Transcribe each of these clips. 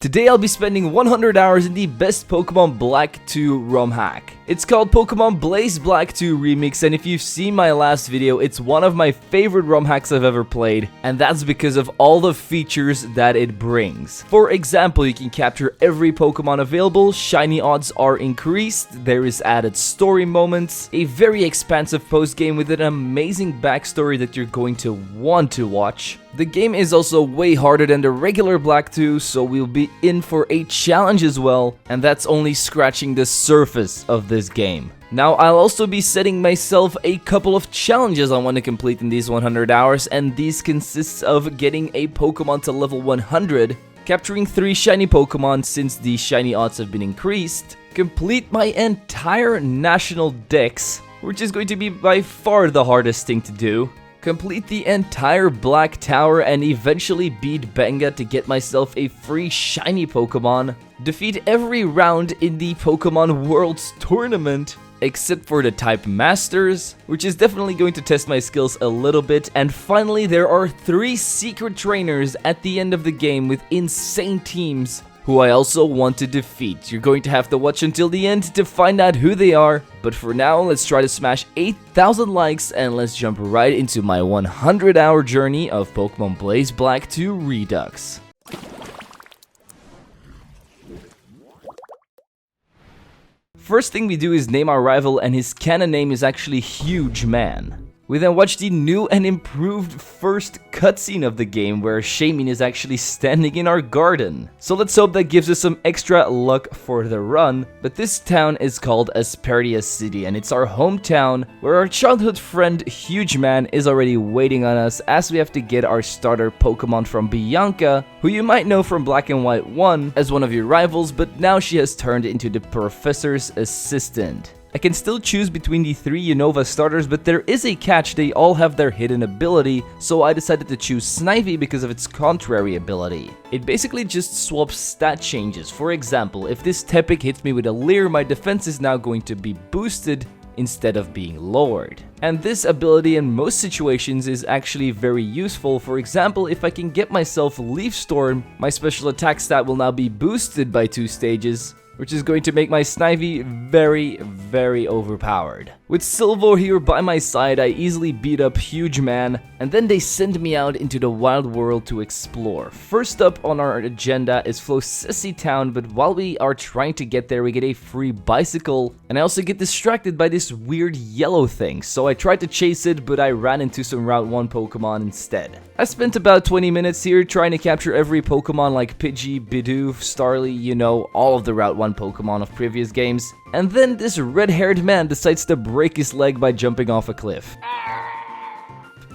Today I'll be spending 100 hours in the best Pokemon Black 2 ROM hack. It's called Pokemon Blaze Black 2 Remix, and if you've seen my last video, it's one of my favorite ROM hacks I've ever played, and that's because of all the features that it brings. For example, you can capture every Pokemon available, shiny odds are increased, there is added story moments, a very expansive post-game with an amazing backstory that you're going to want to watch. The game is also way harder than the regular Black 2, so we'll be in for a challenge as well, and that's only scratching the surface of this game. Now, I'll also be setting myself a couple of challenges I want to complete in these 100 hours, and these consist of getting a Pokemon to level 100, capturing 3 shiny Pokemon since the shiny odds have been increased, complete my entire national dex, which is going to be by far the hardest thing to do, complete the entire Black Tower and eventually beat Benga to get myself a free shiny Pokemon, defeat every round in the Pokemon Worlds Tournament, except for the Type Masters, which is definitely going to test my skills a little bit, and finally there are 3 secret trainers at the end of the game with insane teams who I also want to defeat. You're going to have to watch until the end to find out who they are, but for now, let's try to smash 8,000 likes and let's jump right into my 100-hour journey of Pokemon Blaze Black 2 Redux. First thing we do is name our rival, and his canon name is actually Huge Man. We then watch the new and improved first cutscene of the game where Shaymin is actually standing in our garden. So let's hope that gives us some extra luck for the run. But this town is called Aspertia City, and it's our hometown where our childhood friend Huge Man is already waiting on us as we have to get our starter Pokemon from Bianca, who you might know from Black and White 1 as one of your rivals, but now she has turned into the professor's assistant. I can still choose between the 3 Unova starters, but there is a catch: they all have their hidden ability, so I decided to choose Snivy because of its contrary ability. It basically just swaps stat changes. For example, if this Tepig hits me with a Leer, my defense is now going to be boosted instead of being lowered. And this ability in most situations is actually very useful. For example, if I can get myself Leaf Storm, my special attack stat will now be boosted by 2 stages, which is going to make my Snivy very overpowered. With Silvo here by my side, I easily beat up Huge Man, and then they send me out into the wild world to explore. First up on our agenda is Flocesi Town, but while we are trying to get there, we get a free bicycle, and I also get distracted by this weird yellow thing, so I tried to chase it, but I ran into some Route 1 Pokemon instead. I spent about 20 minutes here trying to capture every Pokemon like Pidgey, Bidoof, Starly, you know, all of the Route 1 Pokemon of previous games, and then this red-haired man decides to break his leg by jumping off a cliff.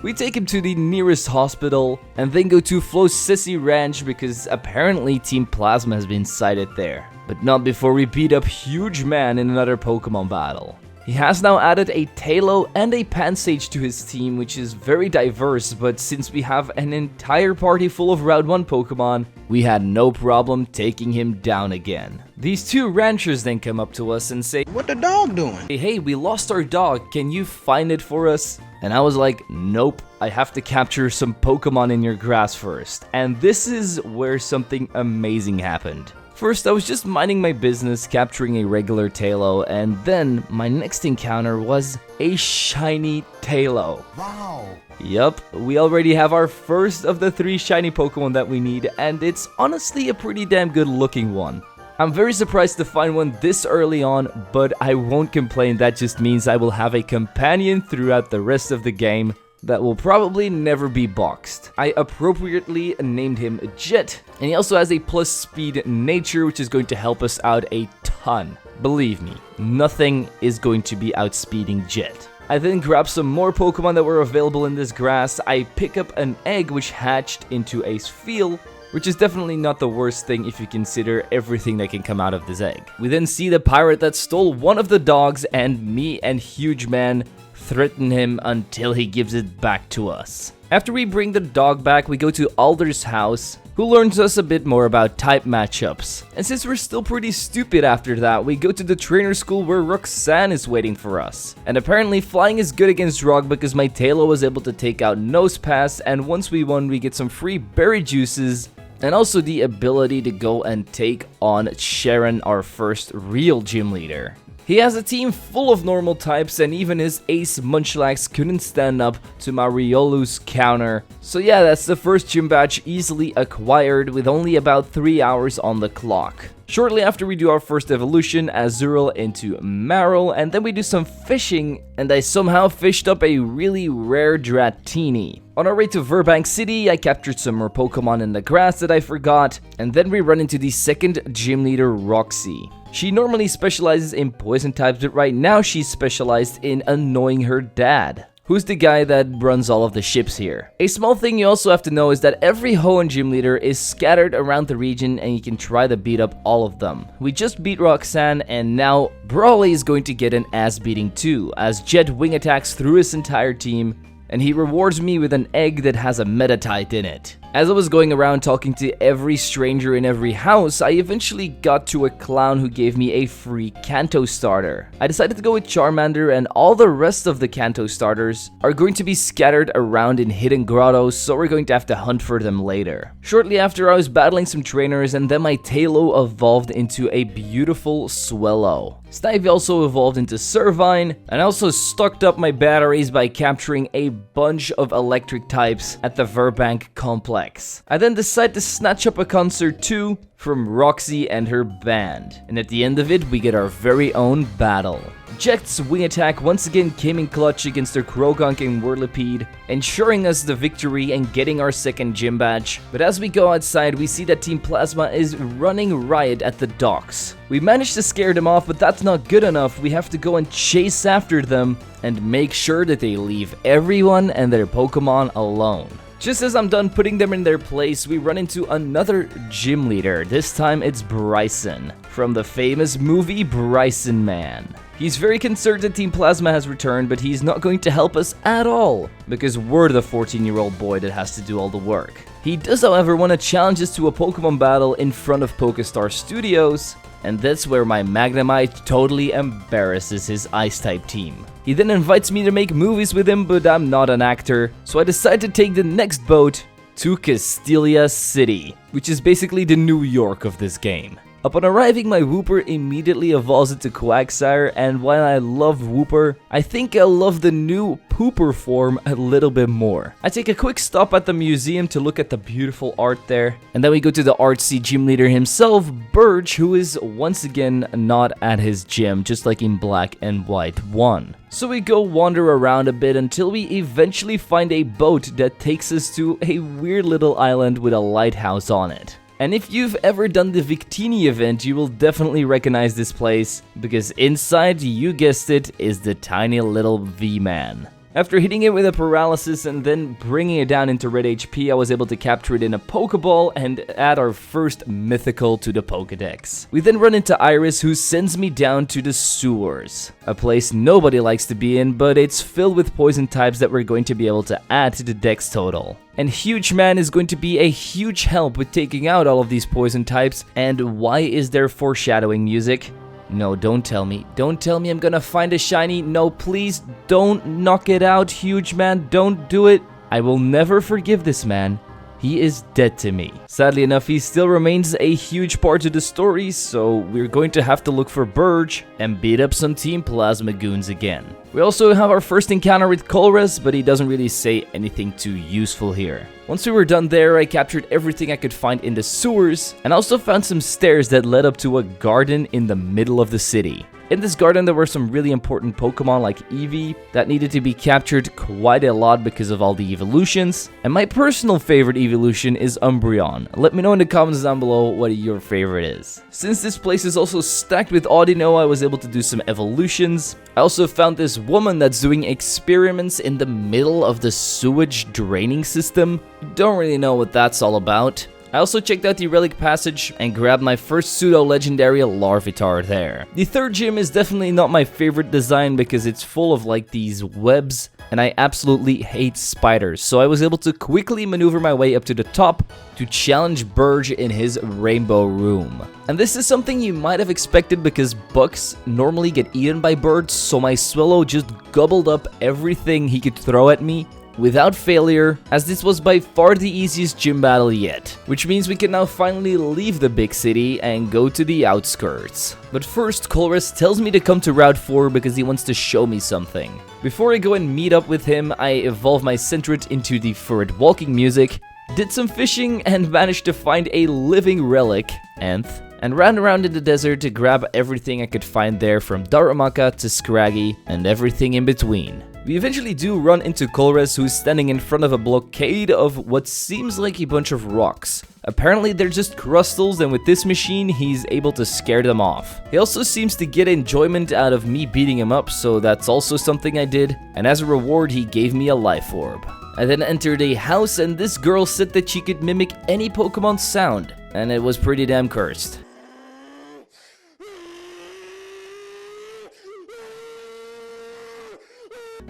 We take him to the nearest hospital and then go to Flocesi Ranch because apparently Team Plasma has been sighted there, but not before we beat up Huge Man in another Pokemon battle. He has now added a Taillow and a Pansage to his team, which is very diverse, but since we have an entire party full of Route 1 Pokemon, we had no problem taking him down again. These 2 ranchers then come up to us and say, "What the dog doing?" Hey, we lost our dog, can you find it for us?" And I was like, nope, I have to capture some Pokemon in your grass first. And this is where something amazing happened. First, I was just minding my business, capturing a regular Taillow, and then my next encounter was a shiny Taillow. Wow. Yup, we already have our first of the 3 shiny Pokemon that we need, and it's honestly a pretty damn good looking one. I'm very surprised to find one this early on, but I won't complain. That just means I will have a companion throughout the rest of the game that will probably never be boxed. I appropriately named him Jet, and he also has a plus speed nature, which is going to help us out a ton. Believe me, nothing is going to be outspeeding Jet. I then grab some more Pokemon that were available in this grass. I pick up an egg which hatched into a Spheal, which is definitely not the worst thing if you consider everything that can come out of this egg. We then see the pirate that stole one of the dogs, and me and Huge Man threaten him until he gives it back to us. After we bring the dog back, we go to Alder's house, who learns us a bit more about type matchups. And since we're still pretty stupid after that, we go to the trainer school where Roxanne is waiting for us. And apparently flying is good against Rock because my Taillow was able to take out Nosepass, and once we won, we get some free berry juices and also the ability to go and take on Sharon, our first real gym leader. He has a team full of normal types, and even his ace Munchlax couldn't stand up to Mariolu's counter. So yeah, that's the first gym badge easily acquired with only about 3 hours on the clock. Shortly after, we do our first evolution, Azurill into Marill, and then we do some fishing, and I somehow fished up a really rare Dratini. On our way to Verbank City, I captured some more Pokemon in the grass that I forgot, and then we run into the second gym leader, Roxy. She normally specializes in poison types, but right now she's specialized in annoying her dad, who's the guy that runs all of the ships here. A small thing you also have to know is that every Hoenn gym leader is scattered around the region, and you can try to beat up all of them. We just beat Roxanne, and now Brawley is going to get an ass beating too, as Jet wing attacks through his entire team, and he rewards me with an egg that has a Metatite in it. As I was going around talking to every stranger in every house, I eventually got to a clown who gave me a free Kanto starter. I decided to go with Charmander, and all the rest of the Kanto starters are going to be scattered around in hidden grottos, so we're going to have to hunt for them later. Shortly after, I was battling some trainers, and then my Tailo evolved into a beautiful Swellow. Snivy also evolved into Servine, and I also stocked up my batteries by capturing a bunch of electric types at the Verbank complex. I then decide to snatch up a concert too from Roxy and her band, and at the end of it we get our very own battle. Jet's wing attack once again came in clutch against their Croagunk and Whirlipede, ensuring us the victory and getting our second gym badge. But as we go outside, we see that Team Plasma is running riot at the docks. We managed to scare them off, but that's not good enough. We have to go and chase after them and make sure that they leave everyone and their Pokemon alone. Just as I'm done putting them in their place, we run into another gym leader. This time it's Bryson, from the famous movie Bryson Man. He's very concerned that Team Plasma has returned, but he's not going to help us at all, because we're the 14-year-old boy that has to do all the work. He does, however, want to challenge us to a Pokemon battle in front of Pokestar Studios, and that's where my Magnemite totally embarrasses his Ice-type team. He then invites me to make movies with him, but I'm not an actor, so I decide to take the next boat to Castelia City, which is basically the New York of this game. Upon arriving, my Wooper immediately evolves into Quagsire, and while I love Wooper, I think I love the new Pooper form a little bit more. I take a quick stop at the museum to look at the beautiful art there, and then we go to the artsy gym leader himself, Burge, who is once again not at his gym, just like in Black and White 1. So we go wander around a bit until we eventually find a boat that takes us to a weird little island with a lighthouse on it. And if you've ever done the Victini event, you will definitely recognize this place, because inside, you guessed it, is the tiny little V-Man. After hitting it with a paralysis and then bringing it down into red HP, I was able to capture it in a Pokeball and add our first mythical to the Pokedex. We then run into Iris, who sends me down to the sewers. A place nobody likes to be in, but it's filled with poison types that we're going to be able to add to the Dex total. And Huge Man is going to be a huge help with taking out all of these poison types. And why is there foreshadowing music? No, don't tell me. Don't tell me I'm gonna find a shiny. No, please don't knock it out, Huge Man. Don't do it. I will never forgive this man. He is dead to me. Sadly enough, he still remains a huge part of the story, so we're going to have to look for Burge and beat up some Team Plasma goons again. We also have our first encounter with Colress, but he doesn't really say anything too useful here. Once we were done there, I captured everything I could find in the sewers, and also found some stairs that led up to a garden in the middle of the city. In this garden, there were some really important Pokemon like Eevee that needed to be captured quite a lot because of all the evolutions. And my personal favorite evolution is Umbreon. Let me know in the comments down below what your favorite is. Since this place is also stacked with Audino, I was able to do some evolutions. I also found this woman that's doing experiments in the middle of the sewage draining system. Don't really know what that's all about. I also checked out the Relic Passage and grabbed my first pseudo-legendary Larvitar there. The third gym is definitely not my favorite design because it's full of like these webs, and I absolutely hate spiders, so I was able to quickly maneuver my way up to the top to challenge Burge in his rainbow room. And this is something you might have expected because bugs normally get eaten by birds, so my Swellow just gobbled up everything he could throw at me without failure, as this was by far the easiest gym battle yet, which means we can now finally leave the big city and go to the outskirts. But first, Colress tells me to come to Route 4 because he wants to show me something. Before I go and meet up with him, I evolve my Centret into the furred walking music, did some fishing and managed to find a living relic, Nth, and ran around in the desert to grab everything I could find there, from Darumaka to Scraggy and everything in between. We eventually do run into Colress, who's standing in front of a blockade of what seems like a bunch of rocks. Apparently they're just crystals, and with this machine he's able to scare them off. He also seems to get enjoyment out of me beating him up, so that's also something I did, and as a reward he gave me a life orb. I then entered a house, and this girl said that she could mimic any Pokemon sound, and it was pretty damn cursed.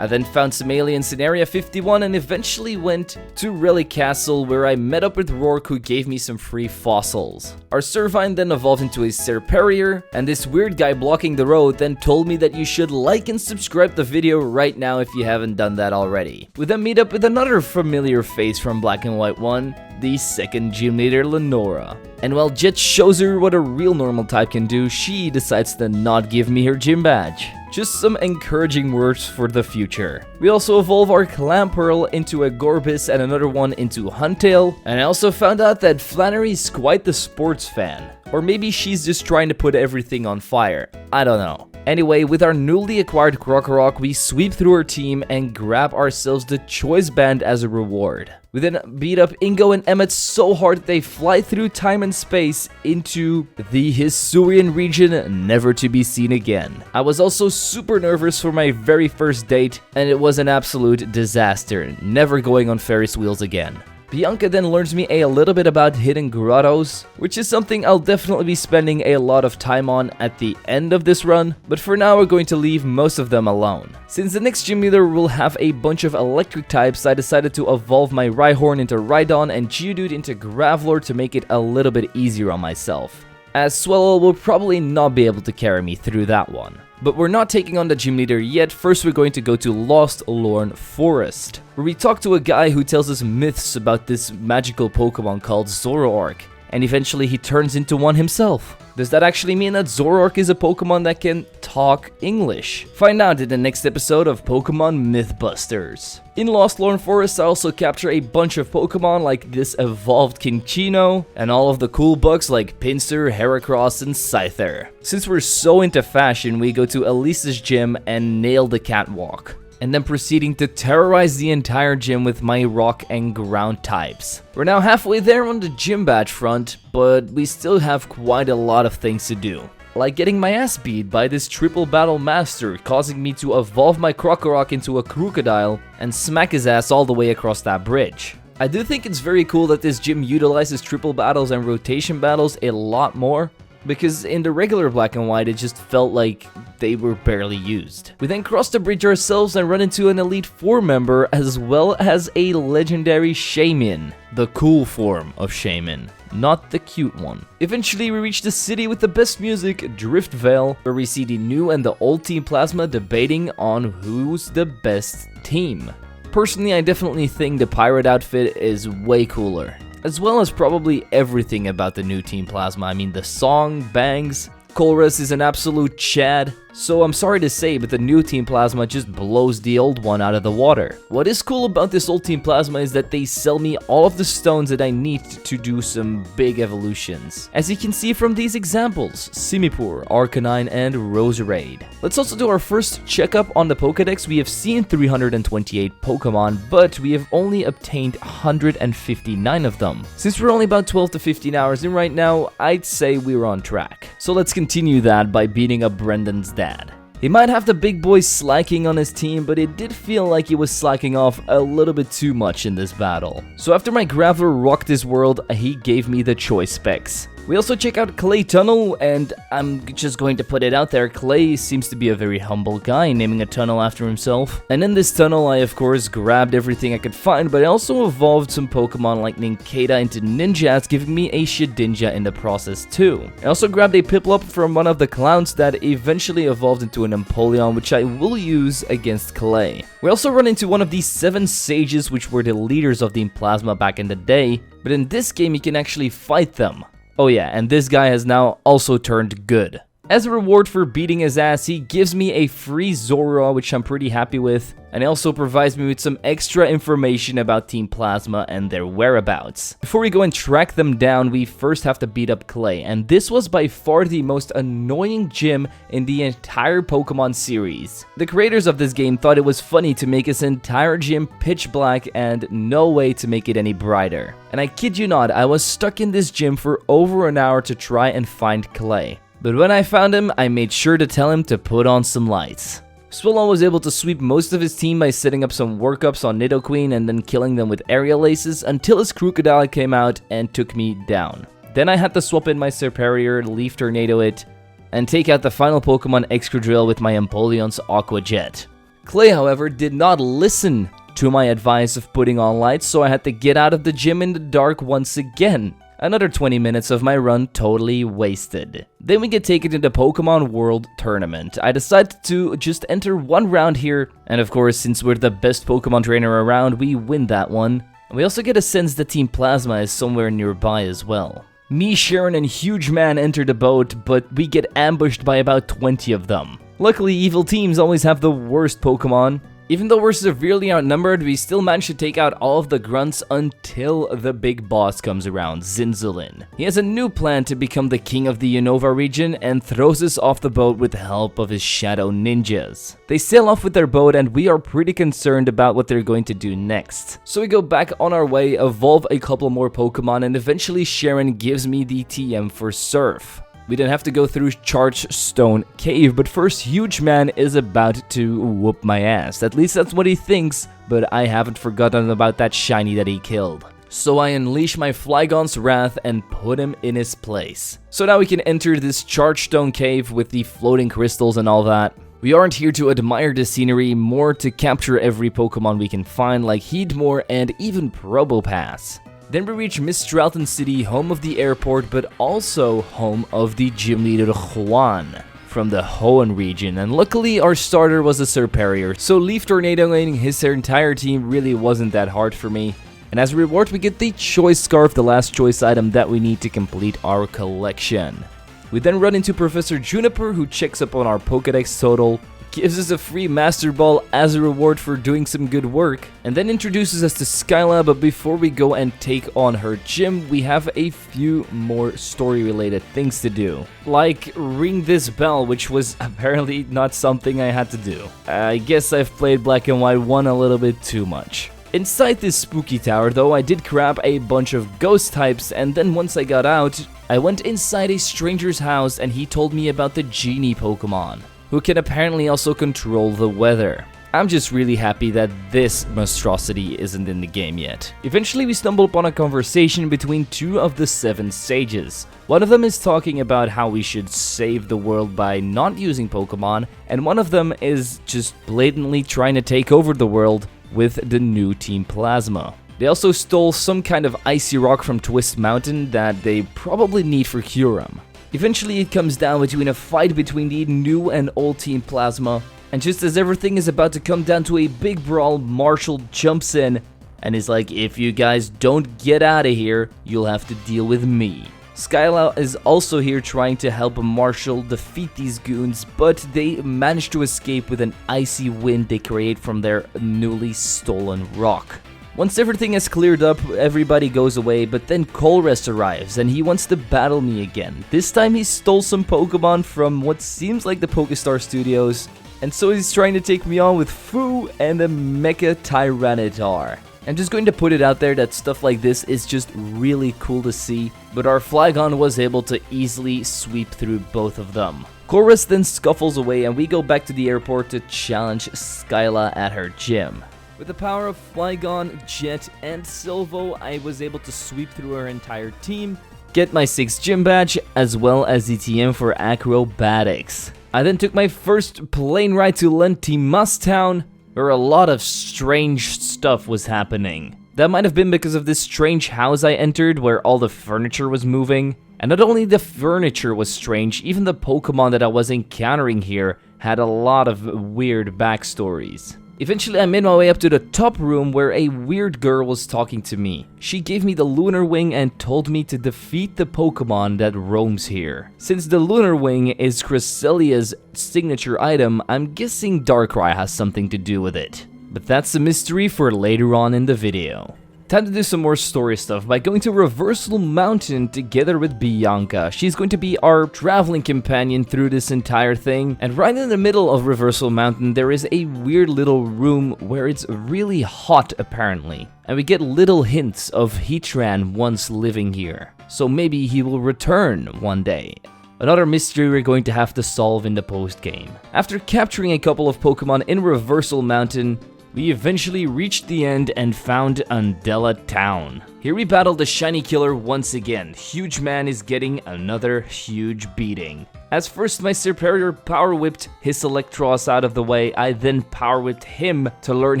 I then found some aliens in Area 51 and eventually went to Relic Castle, where I met up with Rourke, who gave me some free fossils. Our Servine then evolved into a Serperior, and this weird guy blocking the road then told me that you should like and subscribe the video right now if you haven't done that already. We then meet up with another familiar face from Black and White 1, the second gym leader, Lenora. And while Jet shows her what a real normal type can do, she decides to not give me her gym badge. Just some encouraging words for the future. We also evolve our Clamperl into a Gorbis and another one into Huntail, and I also found out that Flannery's quite the sports fan. Or maybe she's just trying to put everything on fire. I don't know. Anyway, with our newly acquired Krokorok, we sweep through our team and grab ourselves the Choice Band as a reward. We then beat up Ingo and Emmet so hard that they fly through time and space into the Hisuian region, never to be seen again. I was also super nervous for my very first date, and it was an absolute disaster, never going on Ferris wheels again. Bianca then learns me a little bit about hidden grottos, which is something I'll definitely be spending a lot of time on at the end of this run, but for now we're going to leave most of them alone. Since the next gym leader will have a bunch of electric types, I decided to evolve my Rhyhorn into Rhydon and Geodude into Graveler to make it a little bit easier on myself, as Swellow will probably not be able to carry me through that one. But we're not taking on the gym leader yet. First we're going to go to Lost Lorn Forest, where we talk to a guy who tells us myths about this magical Pokemon called Zoroark, and eventually he turns into one himself. Does that actually mean that Zoroark is a Pokemon that can talk English? Find out in the next episode of Pokemon Mythbusters. In Lost Lorn Forest, I also capture a bunch of Pokemon like this evolved Kinchino, and all of the cool bugs like Pinsir, Heracross, and Scyther. Since we're so into fashion, we go to Elisa's gym and nail the catwalk, and then proceeding to terrorize the entire gym with my rock and ground types. We're now halfway there on the gym badge front, but we still have quite a lot of things to do, like getting my ass beat by this triple battle master, causing me to evolve my Krokorok into a crocodile and smack his ass all the way across that bridge. I do think it's very cool that this gym utilizes triple battles and rotation battles a lot more, because in the regular Black and White it just felt like they were barely used. We then cross the bridge ourselves and run into an Elite Four member as well as a legendary Shaymin, the cool form of Shaymin, not the cute one. Eventually we reach the city with the best music, Driftvale, where we see the new and the old Team Plasma debating on who's the best team. Personally, I definitely think the pirate outfit is way cooler, as well as probably everything about the new Team Plasma. I mean, the song bangs. Colress is an absolute Chad, so I'm sorry to say, but the new Team Plasma just blows the old one out of the water. What is cool about this old Team Plasma is that they sell me all of the stones that I need to do some big evolutions, as you can see from these examples: Simipour, Arcanine, and Roserade. Let's also do our first checkup on the Pokedex. We have seen 328 Pokemon, but we have only obtained 159 of them. Since we're only about 12 to 15 hours in right now, I'd say we're on track. So let's continue that by beating up Brendan's dad. He might have the big boys slacking on his team, but it did feel like he was slacking off a little bit too much in this battle. So after my Graveler rocked his world, he gave me the choice specs. We also check out Clay Tunnel, and I'm just going to put it out there, Clay seems to be a very humble guy, naming a tunnel after himself. And in this tunnel, I of course grabbed everything I could find, but I also evolved some Pokemon like Nincada into Ninjas, giving me a Shedinja in the process too. I also grabbed a Piplup from one of the clowns that eventually evolved into an Empoleon, which I will use against Clay. We also run into one of these 7 sages, which were the leaders of Team Plasma back in the day, but in this game you can actually fight them. Oh yeah, and this guy has now also turned good. As a reward for beating his ass, he gives me a free Zorua, which I'm pretty happy with, and he also provides me with some extra information about Team Plasma and their whereabouts. Before we go and track them down, we first have to beat up Clay, and this was by far the most annoying gym in the entire Pokemon series. The creators of this game thought it was funny to make his entire gym pitch black and no way to make it any brighter. And I kid you not, I was stuck in this gym for over an hour to try and find Clay. But when I found him, I made sure to tell him to put on some lights. Swillon was able to sweep most of his team by setting up some workups on Nidoqueen and then killing them with aerial aces until his Crocodile came out and took me down. Then I had to swap in my Serperior, Leaf Tornado it, and take out the final Pokemon Excadrill with my Empoleon's Aqua Jet. Clay, however, did not listen to my advice of putting on lights, so I had to get out of the gym in the dark once again. Another 20 minutes of my run totally wasted. Then we get taken to the Pokemon World Tournament. I decided to just enter one round here, and of course, since we're the best Pokemon trainer around, we win that one. And we also get a sense that Team Plasma is somewhere nearby as well. Me, Sharon, and Huge Man enter the boat, but we get ambushed by about 20 of them. Luckily, evil teams always have the worst Pokemon. Even though we're severely outnumbered, we still manage to take out all of the grunts until the big boss comes around, Zinzolin. He has a new plan to become the king of the Unova region and throws us off the boat with the help of his shadow ninjas. They sail off with their boat and we are pretty concerned about what they're going to do next. So we go back on our way, evolve a couple more Pokemon, and eventually Sharon gives me the TM for Surf. We then have to go through Chargestone Cave, but first Huge Man is about to whoop my ass. At least that's what he thinks, but I haven't forgotten about that shiny that he killed. So I unleash my Flygon's Wrath and put him in his place. So now we can enter this Chargestone Cave with the floating crystals and all that. We aren't here to admire the scenery, more to capture every Pokemon we can find like Heatmore and even Probopass. Then we reach Mistralton City, home of the airport, but also home of the gym leader Hoenn from the Hoenn region, and luckily our starter was a Serperior, so Leaf Tornadoing his entire team really wasn't that hard for me. And as a reward we get the Choice Scarf, the last choice item that we need to complete our collection. We then run into Professor Juniper, who checks up on our Pokedex total, gives us a free Master Ball as a reward for doing some good work, and then introduces us to Skyla. But before we go and take on her gym, we have a few more story related things to do. Like ring this bell, which was apparently not something I had to do. I guess I've played Black and White 1 a little bit too much. Inside this spooky tower though, I did grab a bunch of ghost types, and then once I got out, I went inside a stranger's house and he told me about the genie Pokemon, who can apparently also control the weather. I'm just really happy that this monstrosity isn't in the game yet. Eventually we stumble upon a conversation between 2 of the 7 sages. One of them is talking about how we should save the world by not using Pokemon, and one of them is just blatantly trying to take over the world with the new Team Plasma. They also stole some kind of icy rock from Twist Mountain that they probably need for Kyurem. Eventually it comes down between a fight between the new and old Team Plasma, and just as everything is about to come down to a big brawl, Marshall jumps in and is like, if you guys don't get out of here, you'll have to deal with me. Skyla is also here trying to help Marshall defeat these goons, but they manage to escape with an icy wind they create from their newly stolen rock. Once everything is cleared up, everybody goes away, but then Colress arrives and he wants to battle me again. This time he stole some Pokemon from what seems like the Pokestar Studios, and so he's trying to take me on with Fu and a Mecha Tyranitar. I'm just going to put it out there that stuff like this is just really cool to see, but our Flygon was able to easily sweep through both of them. Colress then scuffles away and we go back to the airport to challenge Skyla at her gym. With the power of Flygon, Jet, and Silvo, I was able to sweep through our entire team, get my 6th gym badge, as well as the TM for acrobatics. I then took my first plane ride to Lentimas town, where a lot of strange stuff was happening. That might have been because of this strange house I entered where all the furniture was moving. And not only the furniture was strange, even the Pokemon that I was encountering here had a lot of weird backstories. Eventually I made my way up to the top room where a weird girl was talking to me. She gave me the Lunar Wing and told me to defeat the Pokemon that roams here. Since the Lunar Wing is Cresselia's signature item, I'm guessing Darkrai has something to do with it. But that's a mystery for later on in the video. Time to do some more story stuff by going to Reversal Mountain together with Bianca. She's going to be our traveling companion through this entire thing. And right in the middle of Reversal Mountain, there is a weird little room where it's really hot apparently. And we get little hints of Heatran once living here. So maybe he will return one day. Another mystery we're going to have to solve in the post-game. After capturing a couple of Pokemon in Reversal Mountain, we eventually reached the end and found Undella Town. Here we battle the Shiny Killer once again. Huge Man is getting another huge beating. As first my superior power whipped his Electros out of the way, I then power whipped him to learn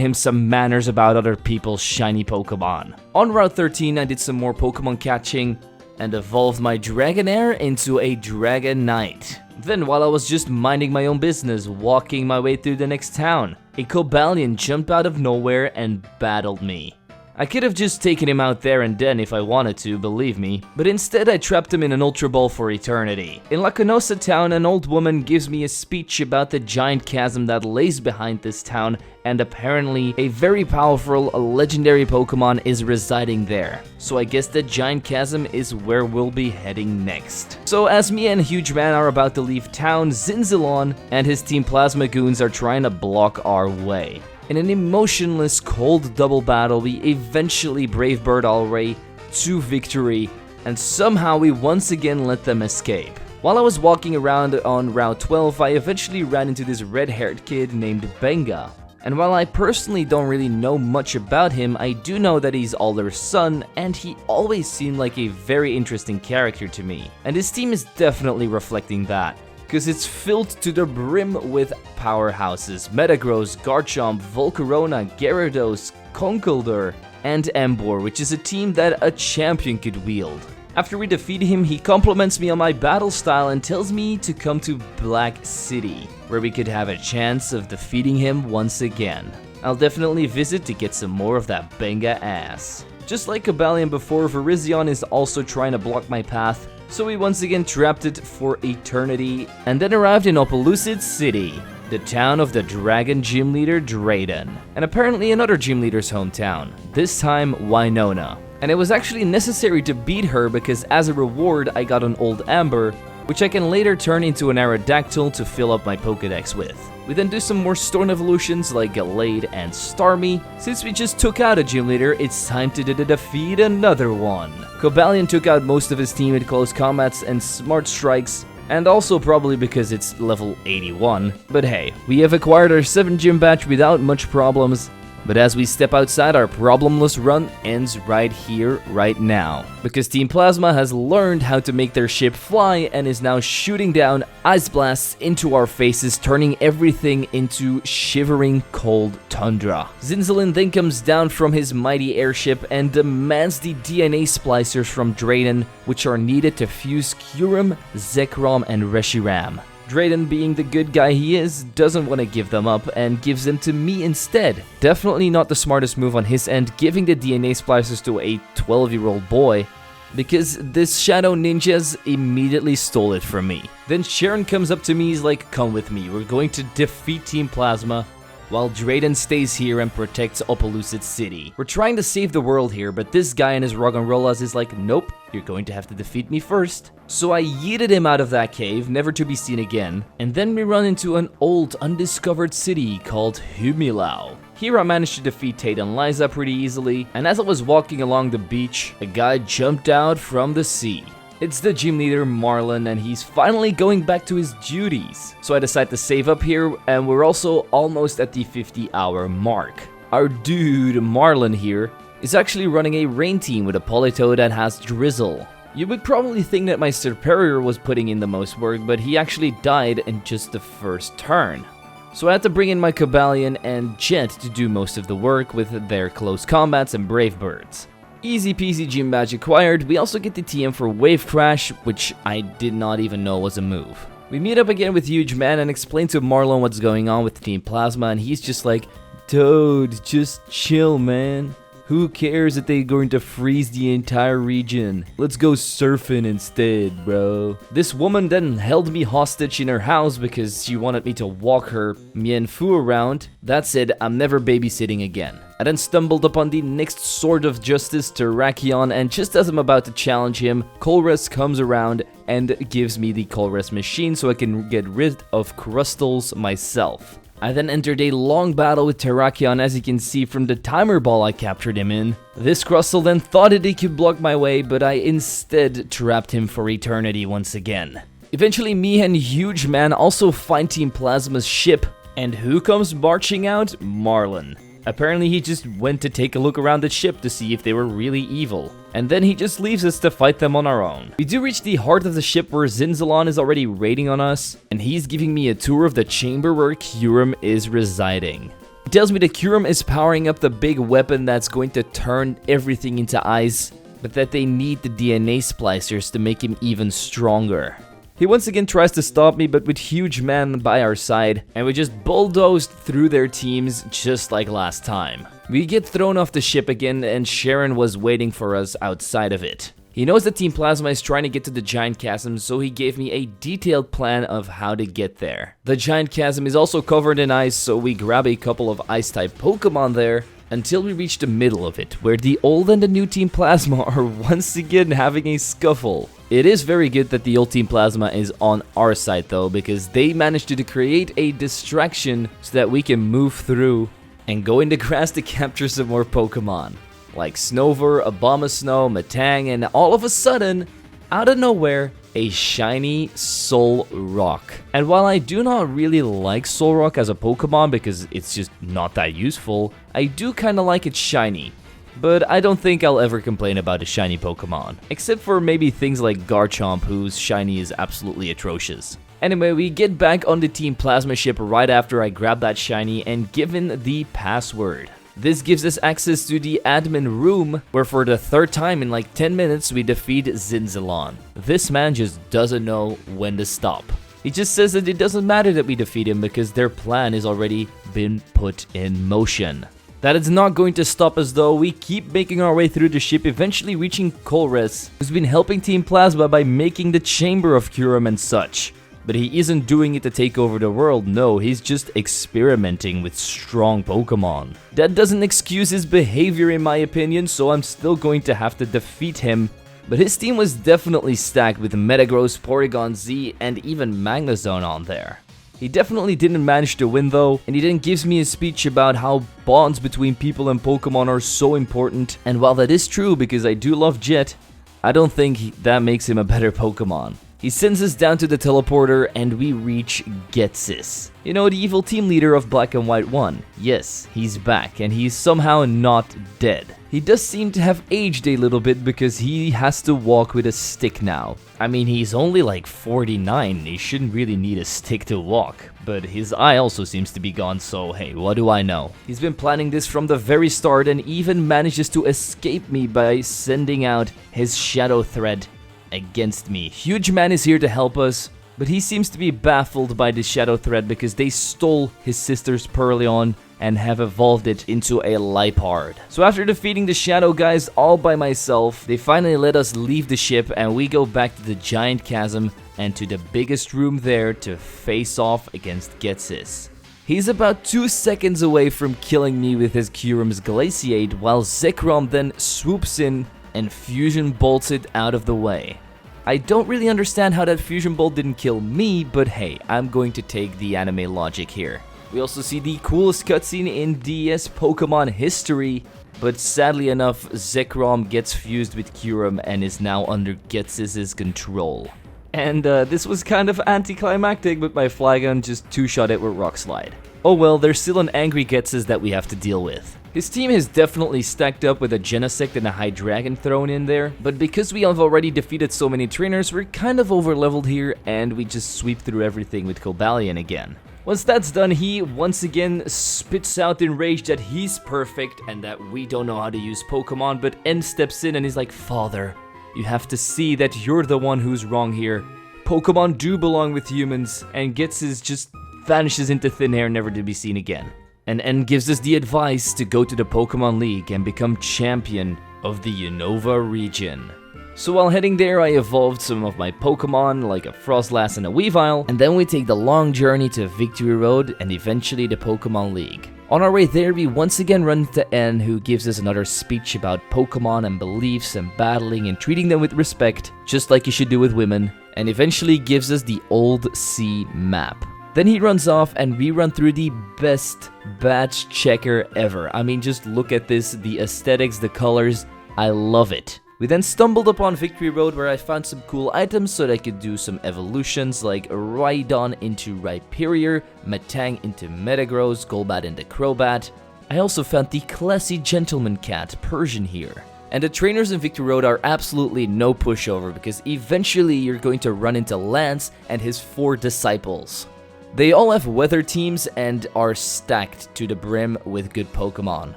him some manners about other people's shiny Pokemon. On Route 13 I did some more Pokemon catching and evolved my Dragonair into a Dragonite. Then while I was just minding my own business, walking my way through the next town, a Cobalion jumped out of nowhere and battled me. I could have just taken him out there and then if I wanted to, believe me, but instead I trapped him in an Ultra Ball for eternity. In Lacunosa town, an old woman gives me a speech about the giant chasm that lays behind this town, and apparently a very powerful legendary Pokemon is residing there. So I guess the giant chasm is where we'll be heading next. So as me and Huge Man are about to leave town, Zinzalon and his Team Plasma Goons are trying to block our way. In an emotionless, cold double battle, we eventually brave bird our way to victory, and somehow we once again let them escape. While I was walking around on Route 12, I eventually ran into this red-haired kid named Benga. And while I personally don't really know much about him, I do know that he's Alder's son, and he always seemed like a very interesting character to me. And his team is definitely reflecting that, because it's filled to the brim with powerhouses: Metagross, Garchomp, Volcarona, Gyarados, Conkeldurr, and Emboar, which is a team that a champion could wield. After we defeat him, he compliments me on my battle style and tells me to come to Black City, where we could have a chance of defeating him once again. I'll definitely visit to get some more of that Benga ass. Just like Cobalion before, Virizion is also trying to block my path, so we once again trapped it for eternity, and then arrived in Opelucid City, the town of the Dragon Gym Leader Drayden, and apparently another gym leader's hometown, this time Winona. And it was actually necessary to beat her because as a reward I got an Old Amber, which I can later turn into an Aerodactyl to fill up my Pokedex with. We then do some more Storm evolutions like Gallade and Starmie. Since we just took out a gym leader, it's time to defeat another one. Cobalion took out most of his team in close combats and smart strikes, and also probably because it's level 81. But hey, we have acquired our 7th gym badge without much problems. But as we step outside, our problemless run ends right here, right now. Because Team Plasma has learned how to make their ship fly and is now shooting down ice blasts into our faces, turning everything into shivering cold tundra. Zinzalin then comes down from his mighty airship and demands the DNA splicers from Drayden, which are needed to fuse Kyurem, Zekrom, and Reshiram. Drayden, being the good guy he is, doesn't want to give them up and gives them to me instead. Definitely not the smartest move on his end, giving the DNA splicers to a 12-year-old boy, because this Shadow Ninjas immediately stole it from me. Then Sharon comes up to me, he's like, "Come with me, we're going to defeat Team Plasma," while Drayden stays here and protects Opelucid City. We're trying to save the world here, but this guy and his Roggenrollas is like, "Nope, you're going to have to defeat me first." So I yeeted him out of that cave, never to be seen again, and then we run into an old, undiscovered city called Humilau. Here I managed to defeat Tate and Liza pretty easily, and as I was walking along the beach, a guy jumped out from the sea. It's the gym leader Marlon, and he's finally going back to his duties. So I decide to save up here, and we're also almost at the 50-hour mark. Our dude Marlon here is actually running a rain team with a Politoed that has Drizzle. You would probably think that my superior was putting in the most work, but he actually died in just the first turn. So I had to bring in my Cobalion and Jet to do most of the work with their close combats and Brave Birds. Easy peasy gym badge acquired. We also get the TM for Wave Crash, which I did not even know was a move. We meet up again with Huge Man and explain to Marlon what's going on with Team Plasma, and he's just like, "Toad, just chill, man. Who cares if they're going to freeze the entire region? Let's go surfing instead, bro." This woman then held me hostage in her house because she wanted me to walk her Mienfu around. That said, I'm never babysitting again. I then stumbled upon the next Sword of Justice, Terrakion, and just as I'm about to challenge him, Colress comes around and gives me the Colress machine so I can get rid of Crustals myself. I then entered a long battle with Terrakion, as you can see from the timer ball I captured him in. This Crustal then thought that he could block my way, but I instead trapped him for eternity once again. Eventually, me and Huge Man also find Team Plasma's ship, and who comes marching out? Marlon. Apparently he just went to take a look around the ship to see if they were really evil. And then he just leaves us to fight them on our own. We do reach the heart of the ship where Zinzalon is already raiding on us, and he's giving me a tour of the chamber where Kyurem is residing. He tells me that Kyurem is powering up the big weapon that's going to turn everything into ice, but that they need the DNA splicers to make him even stronger. He once again tries to stop me, but with Huge Man by our side, and we just bulldozed through their teams just like last time. We get thrown off the ship again, and Sharon was waiting for us outside of it. He knows that Team Plasma is trying to get to the Giant Chasm, so he gave me a detailed plan of how to get there. The Giant Chasm is also covered in ice, so we grab a couple of Ice-type Pokemon there, until we reach the middle of it, where the old and the new Team Plasma are once again having a scuffle. It is very good that the old Team Plasma is on our side though, because they managed to create a distraction so that we can move through and go in the grass to capture some more Pokemon. Like Snover, Abomasnow, Metang, and all of a sudden, out of nowhere, a shiny Solrock. And while I do not really like Solrock as a Pokemon because it's just not that useful, I do kinda like it shiny. But I don't think I'll ever complain about a shiny Pokemon, except for maybe things like Garchomp, whose shiny is absolutely atrocious. Anyway, we get back on the Team Plasma ship right after I grab that shiny and given the password. This gives us access to the admin room, where for the third time in like 10 minutes we defeat Zinzalon. This man just doesn't know when to stop. He just says that it doesn't matter that we defeat him because their plan has already been put in motion. That is not going to stop us though. We keep making our way through the ship, eventually reaching Colress, who's been helping Team Plasma by making the chamber of Kyurem and such. But he isn't doing it to take over the world, no, he's just experimenting with strong Pokemon. That doesn't excuse his behavior in my opinion, so I'm still going to have to defeat him. But his team was definitely stacked with Metagross, Porygon Z, and even Magnezone on there. He definitely didn't manage to win though, and he then gives me a speech about how bonds between people and Pokemon are so important. And while that is true because I do love Jet, I don't think that makes him a better Pokemon. He sends us down to the teleporter and we reach Ghetsis. You know, the evil team leader of Black and White 1. Yes, he's back and he's somehow not dead. He does seem to have aged a little bit because he has to walk with a stick now. I mean, he's only like 49, he shouldn't really need a stick to walk. But his eye also seems to be gone, so hey, what do I know? He's been planning this from the very start and even manages to escape me by sending out his shadow thread against me. Huge Man is here to help us, but he seems to be baffled by the shadow thread because they stole his sister's Purlion and have evolved it into a Liepard. So after defeating the shadow guys all by myself, they finally let us leave the ship and we go back to the Giant Chasm and to the biggest room there to face off against Ghetsis. He's about 2 seconds away from killing me with his Kyurem's Glaciate, while Zekrom then swoops in and Fusion bolts it out of the way. I don't really understand how that Fusion Bolt didn't kill me, but hey, I'm going to take the anime logic here. We also see the coolest cutscene in DS Pokemon history, but sadly enough, Zekrom gets fused with Kyurem and is now under Ghetsis' control. And this was kind of anticlimactic, but my Flygon just two-shot it with Rock Slide. Oh well, there's still an angry Ghetsis that we have to deal with. His team has definitely stacked up with a Genesect and a Hydreigon thrown in there, but because we have already defeated so many trainers, we're kind of overleveled here, and we just sweep through everything with Cobalion again. Once that's done, he once again spits out in rage that he's perfect and that we don't know how to use Pokemon, but N steps in and he's like, "Father, you have to see that you're the one who's wrong here. Pokemon do belong with humans," and just vanishes into thin air, never to be seen again. And N gives us the advice to go to the Pokemon League and become champion of the Unova region. So while heading there, I evolved some of my Pokemon, like a Frostlass and a Weavile, and then we take the long journey to Victory Road and eventually the Pokemon League. On our way there, we once again run into N, who gives us another speech about Pokemon and beliefs and battling and treating them with respect, just like you should do with women, and eventually gives us the Old Sea map. Then he runs off and we run through the best badge checker ever. I mean, just look at this, the aesthetics, the colors, I love it. We then stumbled upon Victory Road, where I found some cool items so that I could do some evolutions like Rhydon into Rhyperior, Metang into Metagross, Golbat into Crobat. I also found the classy gentleman cat, Persian, here. And the trainers in Victory Road are absolutely no pushover, because eventually you're going to run into Lance and his 4 disciples. They all have weather teams and are stacked to the brim with good Pokemon.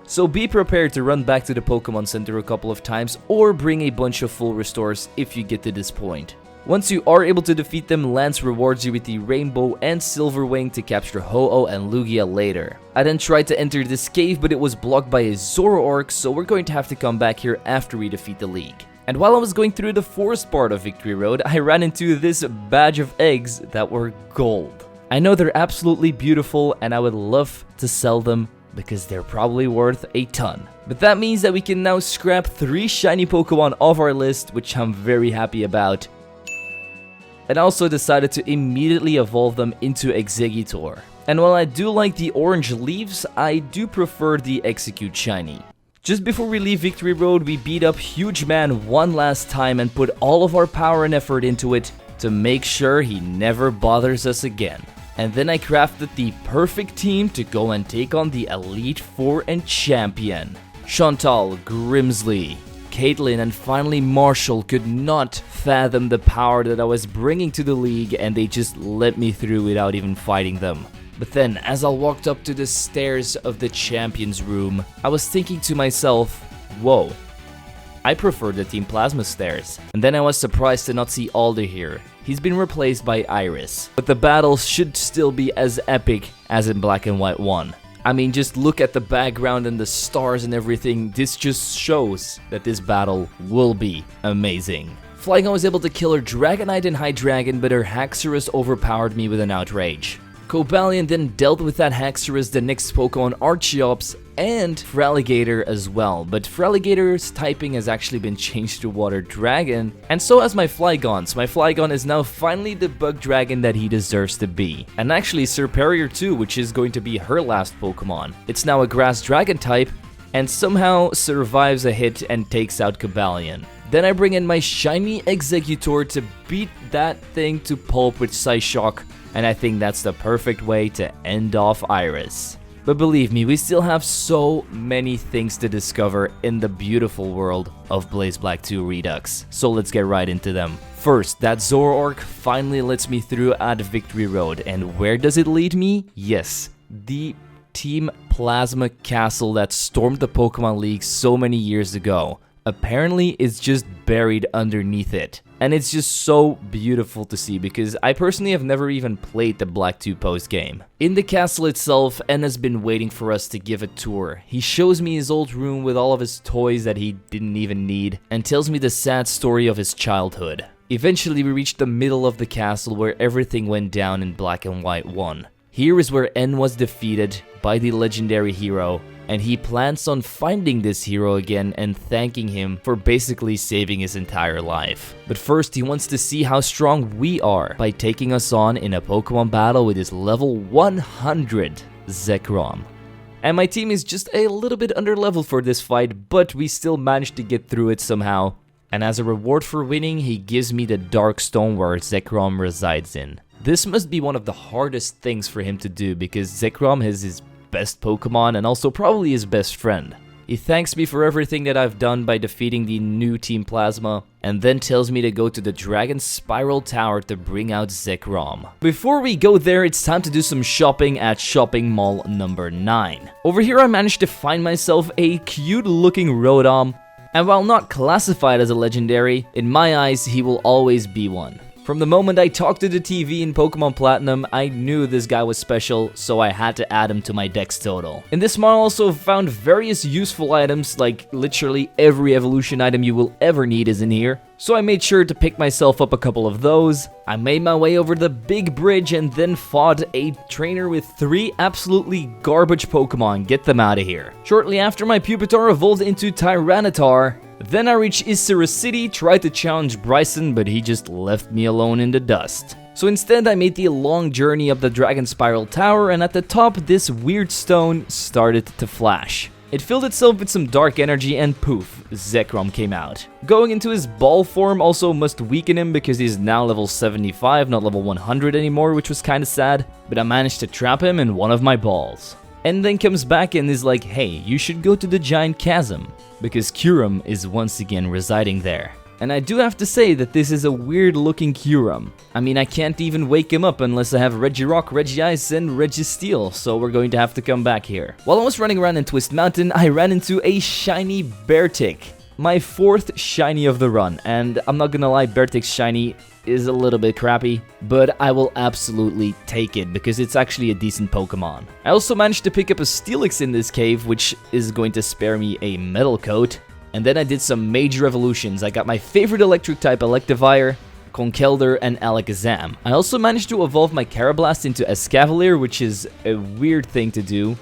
So be prepared to run back to the Pokemon Center a couple of times or bring a bunch of full restores if you get to this point. Once you are able to defeat them, Lance rewards you with the Rainbow and Silver Wing to capture Ho-Oh and Lugia later. I then tried to enter this cave, but it was blocked by a Zoroark, so we're going to have to come back here after we defeat the League. And while I was going through the forest part of Victory Road, I ran into this badge of eggs that were gold. I know they're absolutely beautiful and I would love to sell them because they're probably worth a ton. But that means that we can now scrap 3 shiny Pokemon off our list, which I'm very happy about. And I also decided to immediately evolve them into Exeggutor. And while I do like the orange leaves, I do prefer the Execute shiny. Just before we leave Victory Road, we beat up Huge Man one last time and put all of our power and effort into it to make sure he never bothers us again. And then I crafted the perfect team to go and take on the Elite Four and Champion. Chantal, Grimsley, Caitlyn, and finally Marshall could not fathom the power that I was bringing to the league, and they just let me through without even fighting them. But then, as I walked up to the stairs of the Champions room, I was thinking to myself, whoa, I prefer the Team Plasma stairs. And then I was surprised to not see Alder here. He's been replaced by Iris. But the battles should still be as epic as in Black and White 1. I mean, just look at the background and the stars and everything. This just shows that this battle will be amazing. Flygon was able to kill her Dragonite and Hydreigon, but her Haxorus overpowered me with an Outrage. Cobalion then dealt with that Haxorus, the next Pokemon Archeops, and Feraligatr as well, but Feraligatr's typing has actually been changed to Water Dragon, and so has my Flygon. So my Flygon is now finally the Bug Dragon that he deserves to be. And actually Serperior too, which is going to be her last Pokemon. It's now a Grass Dragon type, and somehow survives a hit and takes out Cobalion. Then I bring in my shiny Exeggutor to beat that thing to pulp with Psyshock, and I think that's the perfect way to end off Iris. But believe me, we still have so many things to discover in the beautiful world of Blaze Black 2 Redux, so let's get right into them. First, that Zoroark finally lets me through at Victory Road, and where does it lead me? Yes, the Team Plasma Castle that stormed the Pokemon League so many years ago. Apparently, it's just buried underneath it. And it's just so beautiful to see because I personally have never even played the Black 2 post-game. In the castle itself, N has been waiting for us to give a tour. He shows me his old room with all of his toys that he didn't even need and tells me the sad story of his childhood. Eventually, we reach the middle of the castle where everything went down in Black and White 1. Here is where N was defeated by the legendary hero, and he plans on finding this hero again and thanking him for basically saving his entire life. But first, he wants to see how strong we are by taking us on in a Pokemon battle with his level 100 Zekrom. And my team is just a little bit underleveled for this fight, but we still managed to get through it somehow. And as a reward for winning, he gives me the Dark Stone where Zekrom resides in. This must be one of the hardest things for him to do because Zekrom has his best Pokemon and also probably his best friend. He thanks me for everything that I've done by defeating the new Team Plasma, and then tells me to go to the Dragon Spiral Tower to bring out Zekrom. Before we go there, it's time to do some shopping at Shopping Mall number 9. Over here I managed to find myself a cute looking Rotom, and while not classified as a legendary, in my eyes he will always be one. From the moment I talked to the TV in Pokemon Platinum, I knew this guy was special, so I had to add him to my Dex total. In this mall I also found various useful items, like literally every evolution item you will ever need is in here. So I made sure to pick myself up a couple of those. I made my way over the big bridge and then fought a trainer with 3 absolutely garbage Pokemon. Get them out of here. Shortly after, my Pupitar evolved into Tyranitar. Then I reached Isera City, tried to challenge Bryson, but he just left me alone in the dust. So instead I made the long journey up the Dragon Spiral Tower, and at the top this weird stone started to flash. It filled itself with some dark energy and poof, Zekrom came out. Going into his ball form also must weaken him because he's now level 75, not level 100 anymore, which was kinda sad, but I managed to trap him in one of my balls. And then comes back and is like, hey, you should go to the Giant Chasm, because Kyurem is once again residing there. And I do have to say that this is a weird looking Kyurem. I mean, I can't even wake him up unless I have Regirock, Regice, and Registeel, so we're going to have to come back here. While I was running around in Twist Mountain, I ran into a shiny Beartic. My 4th shiny of the run, and I'm not gonna lie, Beartic's shiny is a little bit crappy, but I will absolutely take it because it's actually a decent Pokemon. I also managed to pick up a Steelix in this cave, which is going to spare me a Metal Coat. And then I did some major evolutions. I got my favorite electric type Electivire, Conkeldurr, and Alakazam. I also managed to evolve my Carablast into Escavalier, which is a weird thing to do,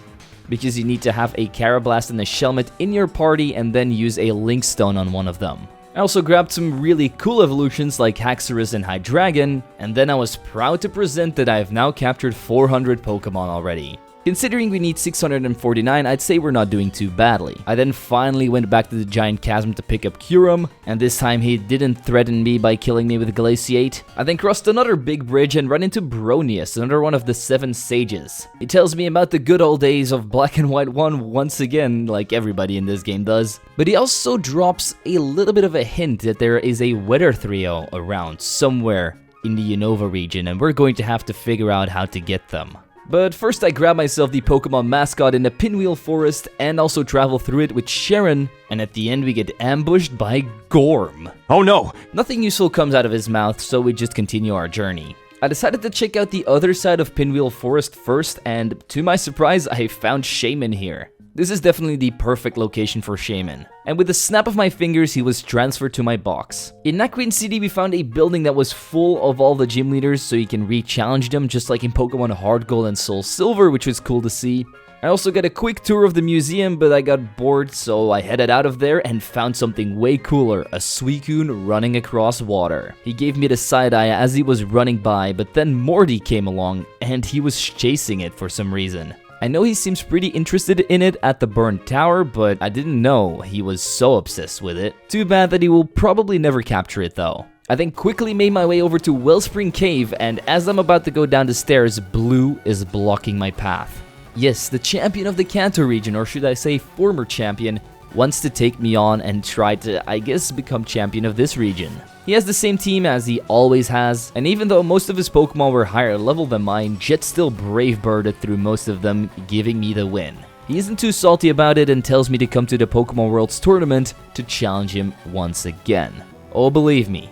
because you need to have a Carablast and a Shelmet in your party and then use a Link Stone on one of them. I also grabbed some really cool evolutions like Haxorus and Hydreigon, and then I was proud to present that I have now captured 400 Pokemon already. Considering we need 649, I'd say we're not doing too badly. I then finally went back to the Giant Chasm to pick up Kyurem, and this time he didn't threaten me by killing me with Glaciate. I then crossed another big bridge and ran into Bronius, another one of the 7 sages. He tells me about the good old days of Black and White 1 once again, like everybody in this game does. But he also drops a little bit of a hint that there is a weather trio around somewhere in the Unova region, and we're going to have to figure out how to get them. But first I grab myself the Pokemon mascot in the Pinwheel Forest and also travel through it with Sharon, and at the end we get ambushed by Gorm. Oh no! Nothing useful comes out of his mouth, so we just continue our journey. I decided to check out the other side of Pinwheel Forest first, and to my surprise I found Shaman here. This is definitely the perfect location for Shaman. And with a snap of my fingers, he was transferred to my box. In Naquin City, we found a building that was full of all the gym leaders, so you can re-challenge them, just like in Pokemon Heart Gold and Soul Silver, which was cool to see. I also got a quick tour of the museum, but I got bored, so I headed out of there and found something way cooler, a Suicune running across water. He gave me the side eye as he was running by, but then Morty came along, and he was chasing it for some reason. I know he seems pretty interested in it at the Burned Tower, but I didn't know he was so obsessed with it. Too bad that he will probably never capture it though. I then quickly made my way over to Wellspring Cave, and as I'm about to go down the stairs, Blue is blocking my path. Yes, the champion of the Kanto region, or should I say former champion, wants to take me on and try to, I guess, become champion of this region. He has the same team as he always has, and even though most of his Pokemon were higher level than mine, Jet still brave birded through most of them, giving me the win. He isn't too salty about it and tells me to come to the Pokemon Worlds tournament to challenge him once again. Oh, believe me,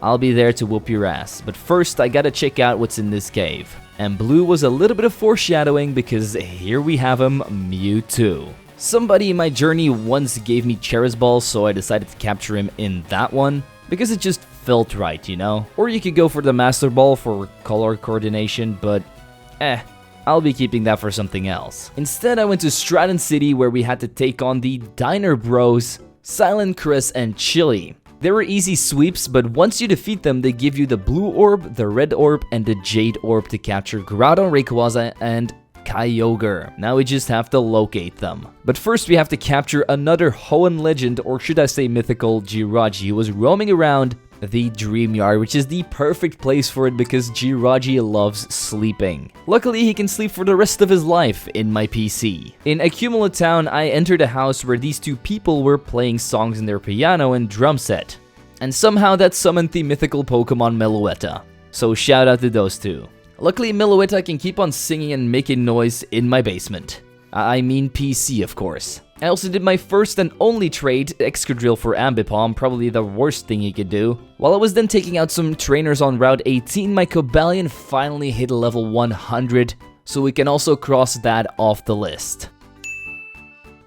I'll be there to whoop your ass, but first I gotta check out what's in this cave. And Blue was a little bit of foreshadowing because here we have him, Mewtwo. Somebody in my journey once gave me Charis Ball, so I decided to capture him in that one, because it just felt right, you know? Or you could go for the Master Ball for color coordination, but I'll be keeping that for something else. Instead, I went to Stratton City where we had to take on the Diner Bros, Silent Chris, and Chili. They were easy sweeps, but once you defeat them, they give you the Blue Orb, the Red Orb, and the Jade Orb to capture Groudon, Rayquaza, and Kyogre. Now we just have to locate them. But first we have to capture another Hoenn legend, or should I say mythical, Jirachi, who was roaming around the dream yard, which is the perfect place for it because Gyraji loves sleeping. Luckily, he can sleep for the rest of his life in my PC. In Accumula Town, I entered a house where these two people were playing songs in their piano and drum set. And somehow that summoned the mythical Pokemon Meloetta. So shout out to those two. Luckily, Meloetta can keep on singing and making noise in my basement. I mean PC, of course. I also did my first and only trade, Excadrill for Ambipom, probably the worst thing you could do. While I was then taking out some trainers on Route 18, my Cobalion finally hit level 100, so we can also cross that off the list.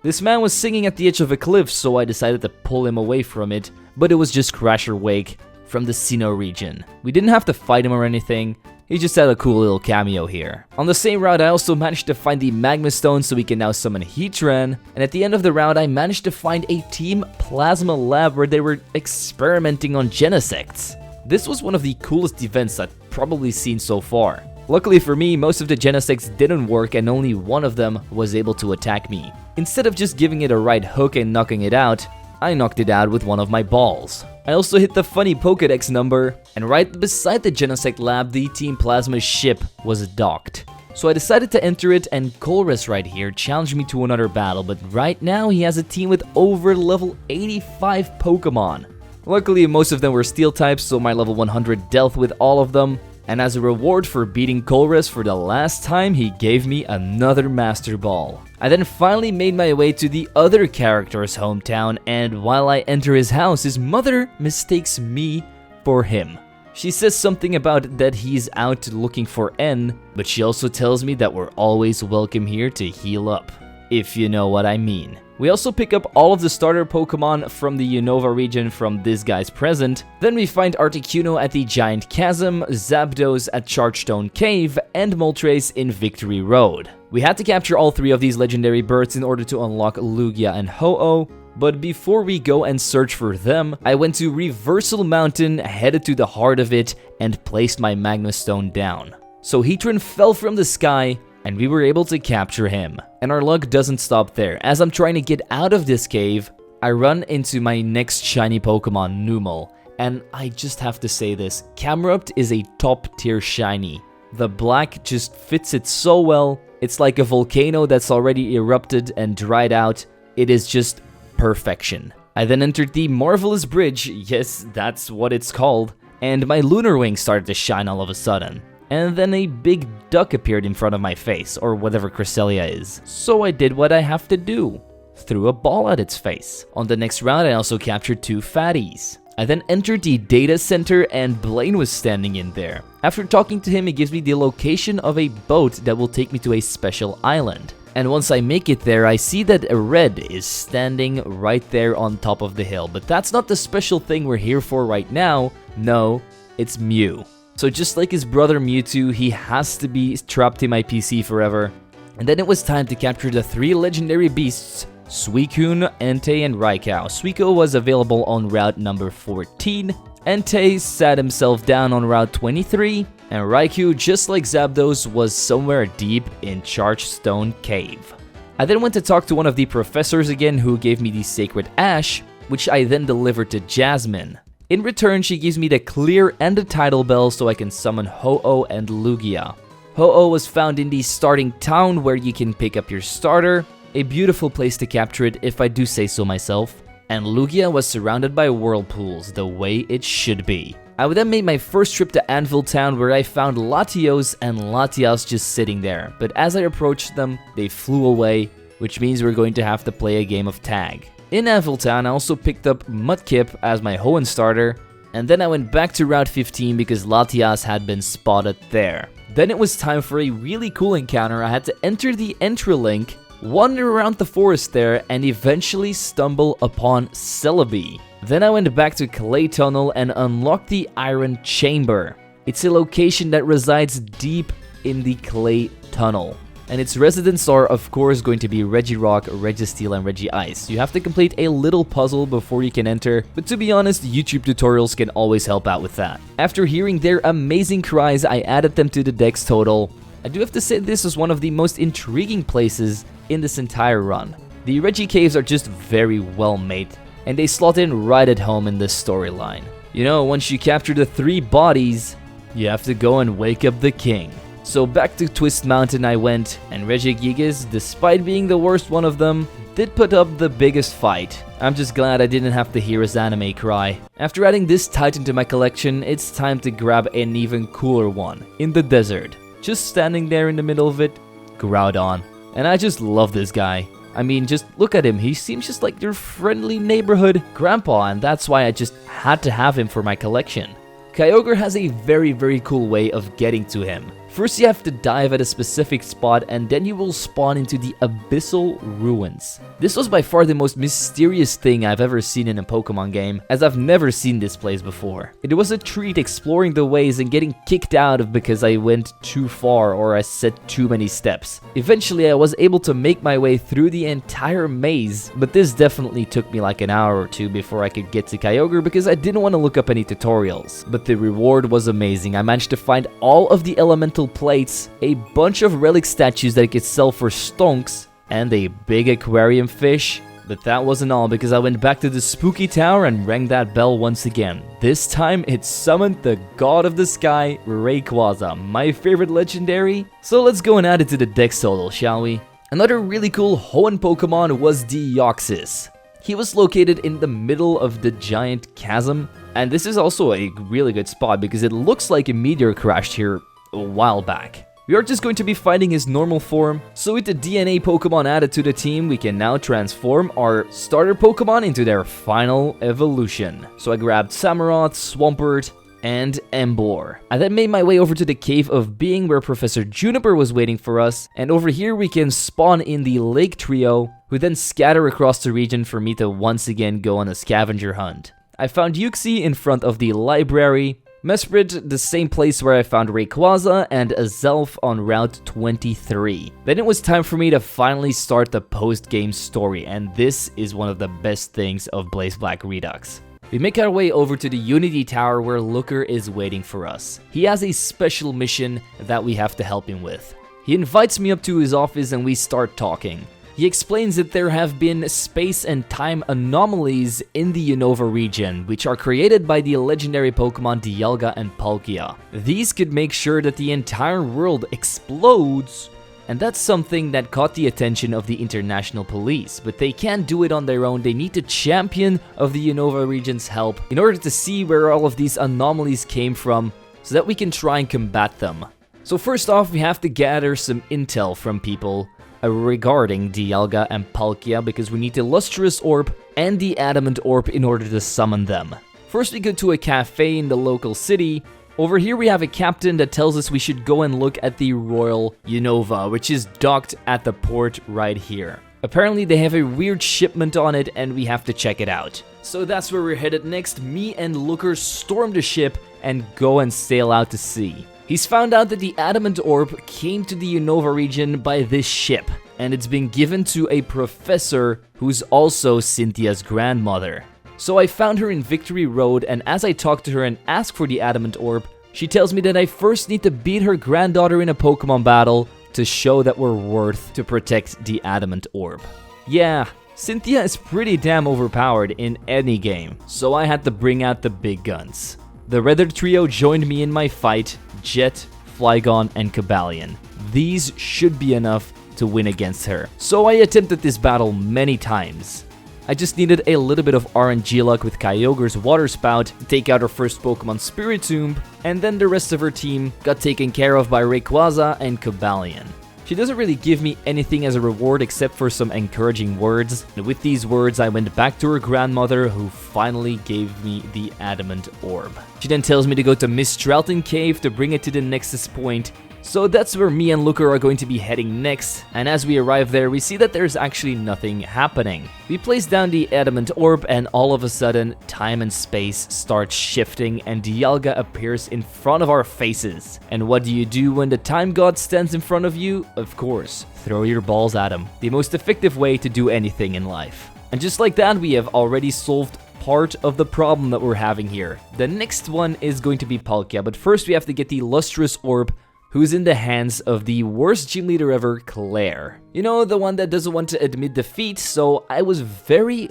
This man was singing at the edge of a cliff, so I decided to pull him away from it, but it was just Crasher Wake from the Sinnoh region. We didn't have to fight him or anything. He just had a cool little cameo here. On the same route, I also managed to find the Magma Stone so we can now summon Heatran. And at the end of the route, I managed to find a Team Plasma lab where they were experimenting on Genesects. This was one of the coolest events I've probably seen so far. Luckily for me, most of the Genesects didn't work and only one of them was able to attack me. Instead of just giving it a right hook and knocking it out, I knocked it out with one of my balls. I also hit the funny Pokedex number, and right beside the Genesect lab, the Team Plasma ship was docked. So I decided to enter it, and Colress right here challenged me to another battle, but right now he has a team with over level 85 Pokemon. Luckily, most of them were Steel types, so my level 100 dealt with all of them. And as a reward for beating Colress for the last time, he gave me another Master Ball. I then finally made my way to the other character's hometown, and while I enter his house, his mother mistakes me for him. She says something about that he's out looking for N, but she also tells me that we're always welcome here to heal up, if you know what I mean. We also pick up all of the starter Pokemon from the Unova region from this guy's present. Then we find Articuno at the Giant Chasm, Zapdos at Chargestone Cave, and Moltres in Victory Road. We had to capture all three of these legendary birds in order to unlock Lugia and Ho-Oh, but before we go and search for them, I went to Reversal Mountain, headed to the heart of it, and placed my Magma Stone down. So Heatran fell from the sky, and we were able to capture him. And our luck doesn't stop there. As I'm trying to get out of this cave, I run into my next shiny Pokemon, Numel. And I just have to say this, Camerupt is a top tier shiny. The black just fits it so well. It's like a volcano that's already erupted and dried out. It is just perfection. I then entered the Marvelous Bridge, yes, that's what it's called, and my Lunar Wing started to shine all of a sudden. And then a big duck appeared in front of my face, or whatever Cresselia is. So I did what I have to do. Threw a ball at its face. On the next round, I also captured two fatties. I then entered the data center and Blaine was standing in there. After talking to him, he gives me the location of a boat that will take me to a special island. And once I make it there, I see that a red is standing right there on top of the hill. But that's not the special thing we're here for right now. No, it's Mew. So just like his brother Mewtwo, he has to be trapped in my PC forever. And then it was time to capture the three legendary beasts, Suicune, Entei, and Raikou. Suicune was available on route number 14, Entei sat himself down on route 23, and Raikou, just like Zapdos, was somewhere deep in Chargestone Cave. I then went to talk to one of the professors again, who gave me the Sacred Ash, which I then delivered to Jasmine. In return, she gives me the Clear and the Tidal Bell so I can summon Ho-Oh and Lugia. Ho-Oh was found in the starting town where you can pick up your starter, a beautiful place to capture it if I do say so myself, and Lugia was surrounded by whirlpools the way it should be. I then made my first trip to Anvil Town where I found Latios and Latias just sitting there, but as I approached them, they flew away, which means we're going to have to play a game of tag. In Anvil Town, I also picked up Mudkip as my Hoenn starter, and then I went back to Route 15 because Latias had been spotted there. Then it was time for a really cool encounter. I had to enter the Entralink, wander around the forest there, and eventually stumble upon Celebi. Then I went back to Clay Tunnel and unlocked the Iron Chamber. It's a location that resides deep in the Clay Tunnel. And its residents are, of course, going to be Regirock, Registeel, and Regice. You have to complete a little puzzle before you can enter, but to be honest, YouTube tutorials can always help out with that. After hearing their amazing cries, I added them to the Dex total. I do have to say this is one of the most intriguing places in this entire run. The Regi Caves are just very well made, and they slot in right at home in this storyline. You know, once you capture the 3 bodies, you have to go and wake up the king. So back to Twist Mountain I went, and Regigigas, despite being the worst one of them, did put up the biggest fight. I'm just glad I didn't have to hear his anime cry. After adding this titan to my collection, it's time to grab an even cooler one, in the desert. Just standing there in the middle of it, Groudon. And I just love this guy. I mean, just look at him, he seems just like your friendly neighborhood grandpa, and that's why I just had to have him for my collection. Kyogre has a very cool way of getting to him. First you have to dive at a specific spot and then you will spawn into the Abyssal Ruins. This was by far the most mysterious thing I've ever seen in a Pokemon game, as I've never seen this place before. It was a treat exploring the ways and getting kicked out of because I went too far or I set too many steps. Eventually I was able to make my way through the entire maze, but this definitely took me like an hour or 2 before I could get to Kyogre because I didn't want to look up any tutorials. But the reward was amazing. I managed to find all of the elemental plates, a bunch of relic statues that I could sell for stonks, and a big aquarium fish. But that wasn't all, because I went back to the spooky tower and rang that bell once again. This time it summoned the god of the sky, Rayquaza, my favorite legendary. So let's go and add it to the dex total, shall we? Another really cool Hoenn Pokemon was Deoxys. He was located in the middle of the giant chasm, and this is also a really good spot because it looks like a meteor crashed here a while back. We are just going to be fighting his normal form, so with the DNA Pokemon added to the team, we can now transform our starter Pokemon into their final evolution. So I grabbed Samurott, Swampert, and Emboar. I then made my way over to the Cave of Being where Professor Juniper was waiting for us, and over here we can spawn in the Lake Trio, who then scatter across the region for me to once again go on a scavenger hunt. I found Uxie in front of the library, Mesprit, the same place where I found Rayquaza, and Azelf on Route 23. Then it was time for me to finally start the post-game story, and this is one of the best things of Blaze Black Redux. We make our way over to the Unity Tower where Looker is waiting for us. He has a special mission that we have to help him with. He invites me up to his office and we start talking. He explains that there have been space and time anomalies in the Unova region, which are created by the legendary Pokemon Dialga and Palkia. These could make sure that the entire world explodes, and that's something that caught the attention of the international police, but they can't do it on their own. They need the champion of the Unova region's help in order to see where all of these anomalies came from, so that we can try and combat them. So first off, we have to gather some intel from people regarding Dialga and Palkia, because we need the Lustrous Orb and the Adamant Orb in order to summon them. First we go to a cafe in the local city. Over here we have a captain that tells us we should go and look at the Royal Unova, which is docked at the port right here. Apparently they have a weird shipment on it and we have to check it out. So that's where we're headed next. Me and Looker storm the ship and go and sail out to sea. He's found out that the Adamant Orb came to the Unova region by this ship, and it's been given to a professor who's also Cynthia's grandmother. So I found her in Victory Road, and as I talk to her and ask for the Adamant Orb, she tells me that I first need to beat her granddaughter in a Pokemon battle to show that we're worth to protect the Adamant Orb. Yeah, Cynthia is pretty damn overpowered in any game, so I had to bring out the big guns. The Redder Trio joined me in my fight, Jet, Flygon, and Cobalion. These should be enough to win against her. So I attempted this battle many times. I just needed a little bit of RNG luck with Kyogre's Water Spout to take out her first Pokemon Spiritomb, and then the rest of her team got taken care of by Rayquaza and Cobalion. She doesn't really give me anything as a reward except for some encouraging words, and with these words I went back to her grandmother, who finally gave me the Adamant Orb. She then tells me to go to Miss Strelton Cave to bring it to the Nexus Point, so that's where me and Looker are going to be heading next, and as we arrive there we see that there's actually nothing happening. We place down the Adamant Orb and all of a sudden time and space start shifting and Dialga appears in front of our faces. And what do you do when the time god stands in front of you? Of course, throw your balls at him. The most effective way to do anything in life. And just like that, we have already solved part of the problem that we're having here. The next one is going to be Palkia, but first we have to get the Lustrous Orb, who's in the hands of the worst gym leader ever, Claire. You know, the one that doesn't want to admit defeat, so I was very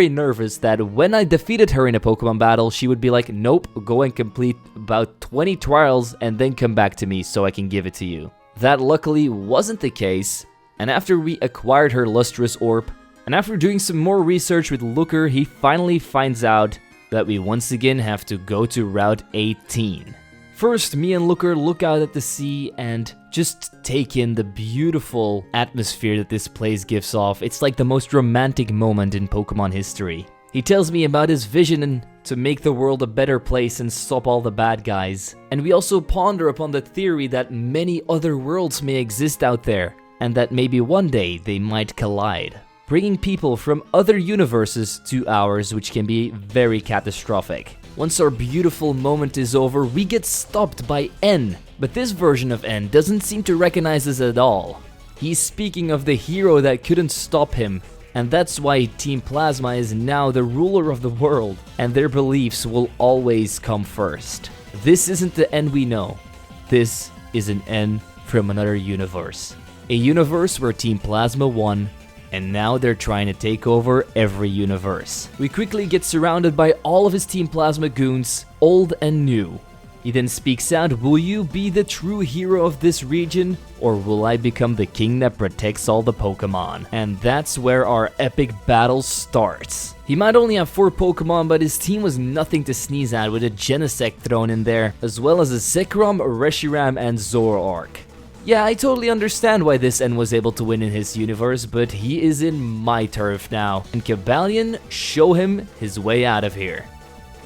nervous that when I defeated her in a Pokemon battle, she would be like, nope, go and complete about 20 trials and then come back to me so I can give it to you. That luckily wasn't the case, and after we acquired her Lustrous Orb, and after doing some more research with Looker, he finally finds out that we once again have to go to Route 18. First, me and Looker look out at the sea and just take in the beautiful atmosphere that this place gives off. It's like the most romantic moment in Pokemon history. He tells me about his vision and to make the world a better place and stop all the bad guys. And we also ponder upon the theory that many other worlds may exist out there, and that maybe one day they might collide, bringing people from other universes to ours, which can be very catastrophic. Once our beautiful moment is over, we get stopped by N, but this version of N doesn't seem to recognize us at all. He's speaking of the hero that couldn't stop him, and that's why Team Plasma is now the ruler of the world, and their beliefs will always come first. This isn't the N we know. This is an N from another universe. A universe where Team Plasma won, and now they're trying to take over every universe. We quickly get surrounded by all of his Team Plasma goons, old and new. He then speaks out, will you be the true hero of this region, or will I become the king that protects all the Pokemon? And that's where our epic battle starts. He might only have 4 Pokemon, but his team was nothing to sneeze at with a Genesect thrown in there, as well as a Zekrom, Reshiram, and Zoroark. Yeah, I totally understand why this N was able to win in his universe, but he is in my turf now, and Cobalion, show him his way out of here.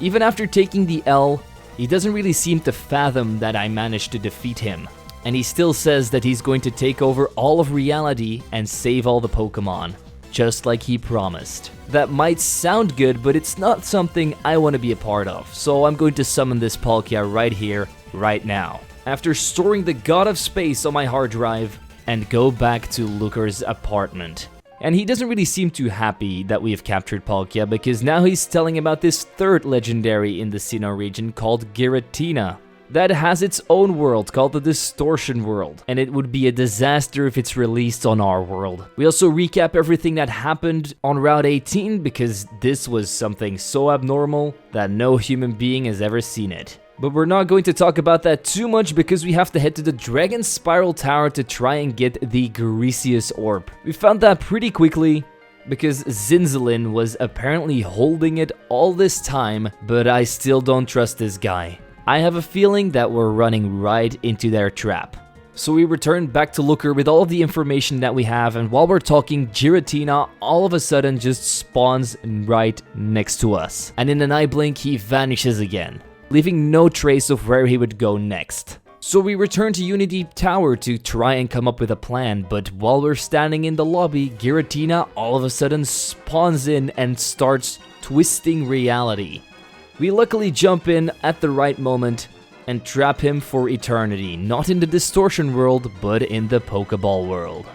Even after taking the L, he doesn't really seem to fathom that I managed to defeat him, and he still says that he's going to take over all of reality and save all the Pokemon, just like he promised. That might sound good, but it's not something I want to be a part of, so I'm going to summon this Palkia right here, right now, after storing the God of Space on my hard drive, and go back to Looker's apartment. And he doesn't really seem too happy that we have captured Palkia, because now he's telling about this third legendary in the Sinnoh region called Giratina, that has its own world called the Distortion World, and it would be a disaster if it's released on our world. We also recap everything that happened on Route 18, because this was something so abnormal that no human being has ever seen it. But we're not going to talk about that too much because we have to head to the Dragon Spiral Tower to try and get the Greasius Orb. We found that pretty quickly because Zinzalin was apparently holding it all this time, but I still don't trust this guy. I have a feeling that we're running right into their trap. So we return back to Looker with all of the information that we have, and while we're talking, Giratina all of a sudden just spawns right next to us. And in an eye blink, he vanishes again, leaving no trace of where he would go next. So we return to Unity Tower to try and come up with a plan, but while we're standing in the lobby, Giratina all of a sudden spawns in and starts twisting reality. We luckily jump in at the right moment and trap him for eternity, not in the Distortion World, but in the Pokeball world.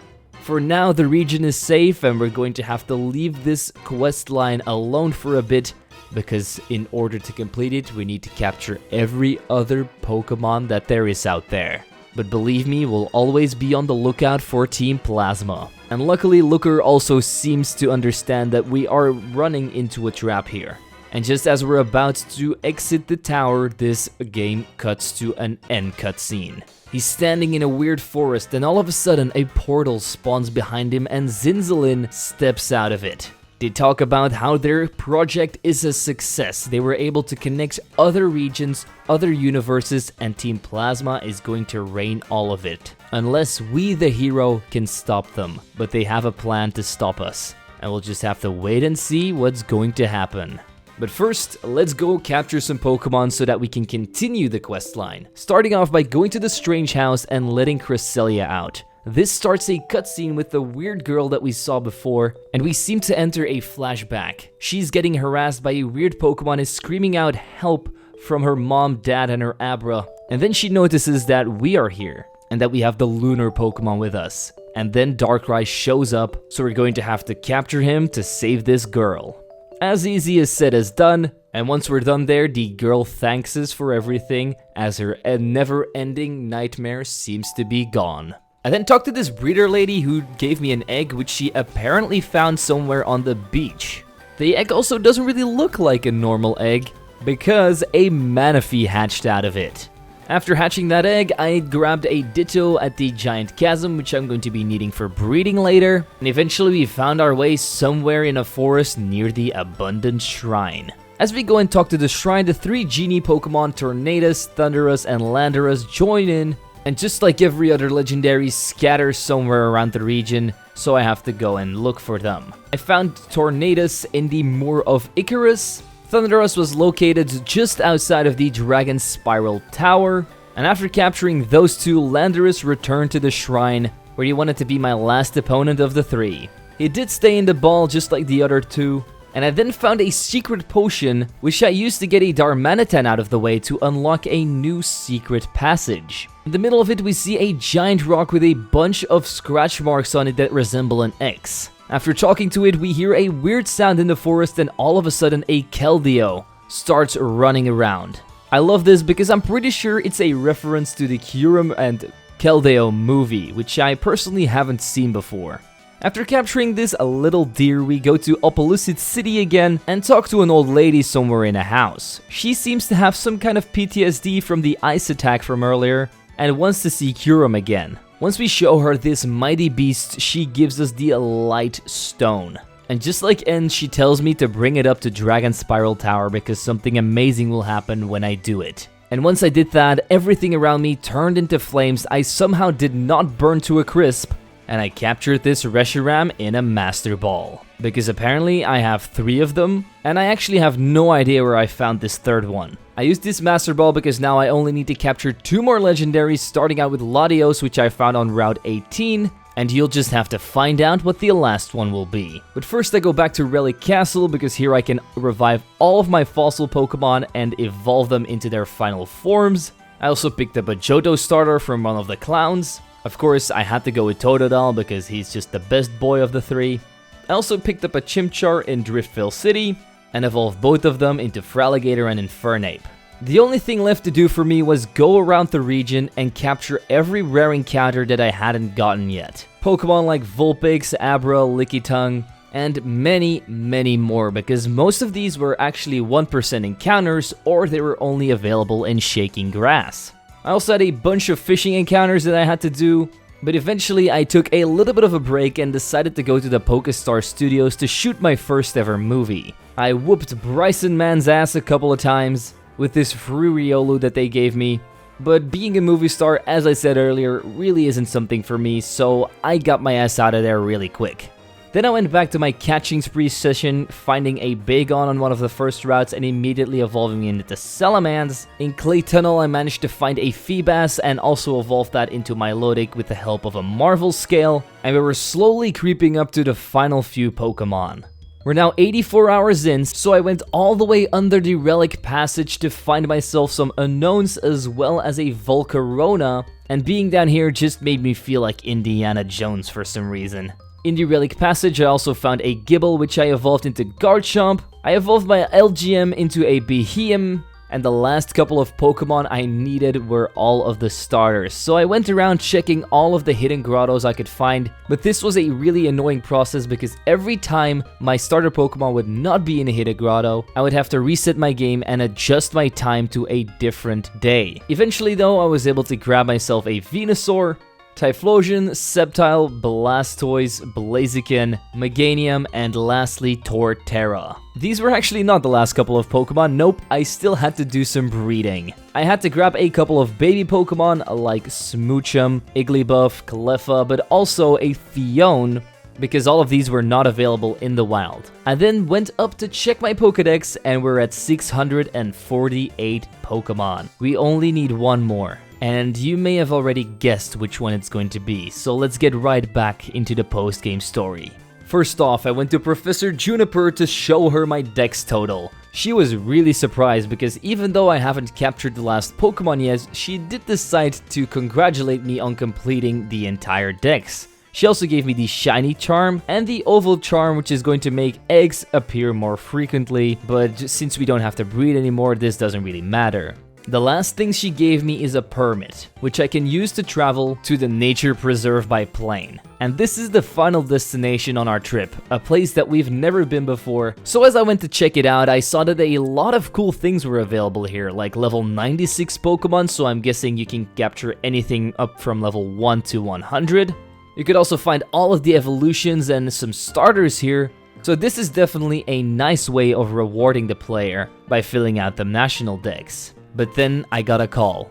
For now, the region is safe and we're going to have to leave this quest line alone for a bit, because in order to complete it, we need to capture every other Pokemon that there is out there. But believe me, we'll always be on the lookout for Team Plasma. And luckily, Looker also seems to understand that we are running into a trap here. And just as we're about to exit the tower, this game cuts to an end cutscene. He's standing in a weird forest and all of a sudden a portal spawns behind him and Zinzalin steps out of it. They talk about how their project is a success. They were able to connect other regions, other universes, and Team Plasma is going to reign all of it. Unless we, the hero, can stop them. But they have a plan to stop us. And we'll just have to wait and see what's going to happen. But first, let's go capture some Pokemon so that we can continue the quest line. Starting off by going to the Strange House and letting Cresselia out. This starts a cutscene with the weird girl that we saw before, and we seem to enter a flashback. She's getting harassed by a weird Pokemon and screaming out help from her mom, dad, and her Abra. And then she notices that we are here, and that we have the lunar Pokemon with us. And then Darkrai shows up, so we're going to have to capture him to save this girl. As easy as said as done, And once we're done there, the girl thanks us for everything, as her never-ending nightmare seems to be gone. I then talked to this breeder lady who gave me an egg which she apparently found somewhere on the beach. The egg also doesn't really look like a normal egg, because a Manaphy hatched out of it. After hatching that egg, I grabbed a Ditto at the Giant Chasm, which I'm going to be needing for breeding later, and eventually we found our way somewhere in a forest near the Abundant Shrine. As we go and talk to the shrine, the 3 genie Pokemon Tornadus, Thundurus, and Landorus join in, and just like every other legendary, scatter somewhere around the region, so I have to go and look for them. I found Tornadus in the Moor of Icarus, Thundurus was located just outside of the Dragon Spiral Tower, and after capturing those 2, Landorus returned to the shrine, where he wanted to be my last opponent of the 3. He did stay in the ball just like the other 2, and I then found a secret potion, which I used to get a Darmanitan out of the way to unlock a new secret passage. In the middle of it, we see a giant rock with a bunch of scratch marks on it that resemble an X. After talking to it, we hear a weird sound in the forest, and all of a sudden a Keldeo starts running around. I love this because I'm pretty sure it's a reference to the Kyurem and Keldeo movie, which I personally haven't seen before. After capturing this little deer, we go to Opelucid City again and talk to an old lady somewhere in a house. She seems to have some kind of PTSD from the ice attack from earlier and wants to see Kyurem again. Once we show her this mighty beast, she gives us the Light Stone. And just like N, she tells me to bring it up to Dragon Spiral Tower because something amazing will happen when I do it. And once I did that, everything around me turned into flames. I somehow did not burn to a crisp, and I captured this Reshiram in a Master Ball. Because apparently I have 3 of them, and I actually have no idea where I found this 3rd one. I used this Master Ball because now I only need to capture 2 more legendaries, starting out with Latios, which I found on Route 18, and you'll just have to find out what the last one will be. But first I go back to Relic Castle, because here I can revive all of my fossil Pokemon and evolve them into their final forms. I also picked up a Johto starter from one of the clowns. Of course, I had to go with Totodile because he's just the best boy of the 3. I also picked up a Chimchar in Driftvale City, and evolved both of them into Feraligatr and Infernape. The only thing left to do for me was go around the region and capture every rare encounter that I hadn't gotten yet. Pokemon like Vulpix, Abra, Lickitung, and many, many more, because most of these were actually 1% encounters, or they were only available in Shaking Grass. I also had a bunch of fishing encounters that I had to do, but eventually I took a little bit of a break and decided to go to the Pokestar Studios to shoot my first ever movie. I whooped Bryson Man's ass a couple of times with this free Riolu that they gave me, but being a movie star, as I said earlier, really isn't something for me, so I got my ass out of there really quick. Then I went back to my catching spree session, finding a Bagon on one of the first routes and immediately evolving into Salamence. In Clay Tunnel, I managed to find a Feebas and also evolved that into Milotic with the help of a Marvel Scale, and we were slowly creeping up to the final few Pokemon. We're now 84 hours in, so I went all the way under the Relic Passage to find myself some Unknowns as well as a Volcarona, and being down here just made me feel like Indiana Jones for some reason. In the Relic Passage, I also found a Gible, which I evolved into Garchomp. I evolved my LGM into a Beheeyem, and the last couple of Pokemon I needed were all of the starters. So I went around checking all of the hidden grottos I could find, but this was a really annoying process because every time my starter Pokemon would not be in a hidden grotto, I would have to reset my game and adjust my time to a different day. Eventually though, I was able to grab myself a Venusaur, Typhlosion, Sceptile, Blastoise, Blaziken, Meganium, and lastly Torterra. These were actually not the last couple of Pokemon, nope, I still had to do some breeding. I had to grab a couple of baby Pokemon like Smoochum, Igglybuff, Cleffa, but also a Phione, because all of these were not available in the wild. I then went up to check my Pokedex and we're at 648 Pokemon. We only need one more. And you may have already guessed which one it's going to be, so let's get right back into the post-game story. First off, I went to Professor Juniper to show her my Dex total. She was really surprised because even though I haven't captured the last Pokemon yet, she did decide to congratulate me on completing the entire Dex. She also gave me the shiny charm and the oval charm, which is going to make eggs appear more frequently, but since we don't have to breed anymore, this doesn't really matter. The last thing she gave me is a permit, which I can use to travel to the nature preserve by plane. And this is the final destination on our trip, a place that we've never been before. So as I went to check it out, I saw that a lot of cool things were available here, like level 96 Pokemon, so I'm guessing you can capture anything up from level 1 to 100. You could also find all of the evolutions and some starters here. So this is definitely a nice way of rewarding the player by filling out the national dex. But then I got a call.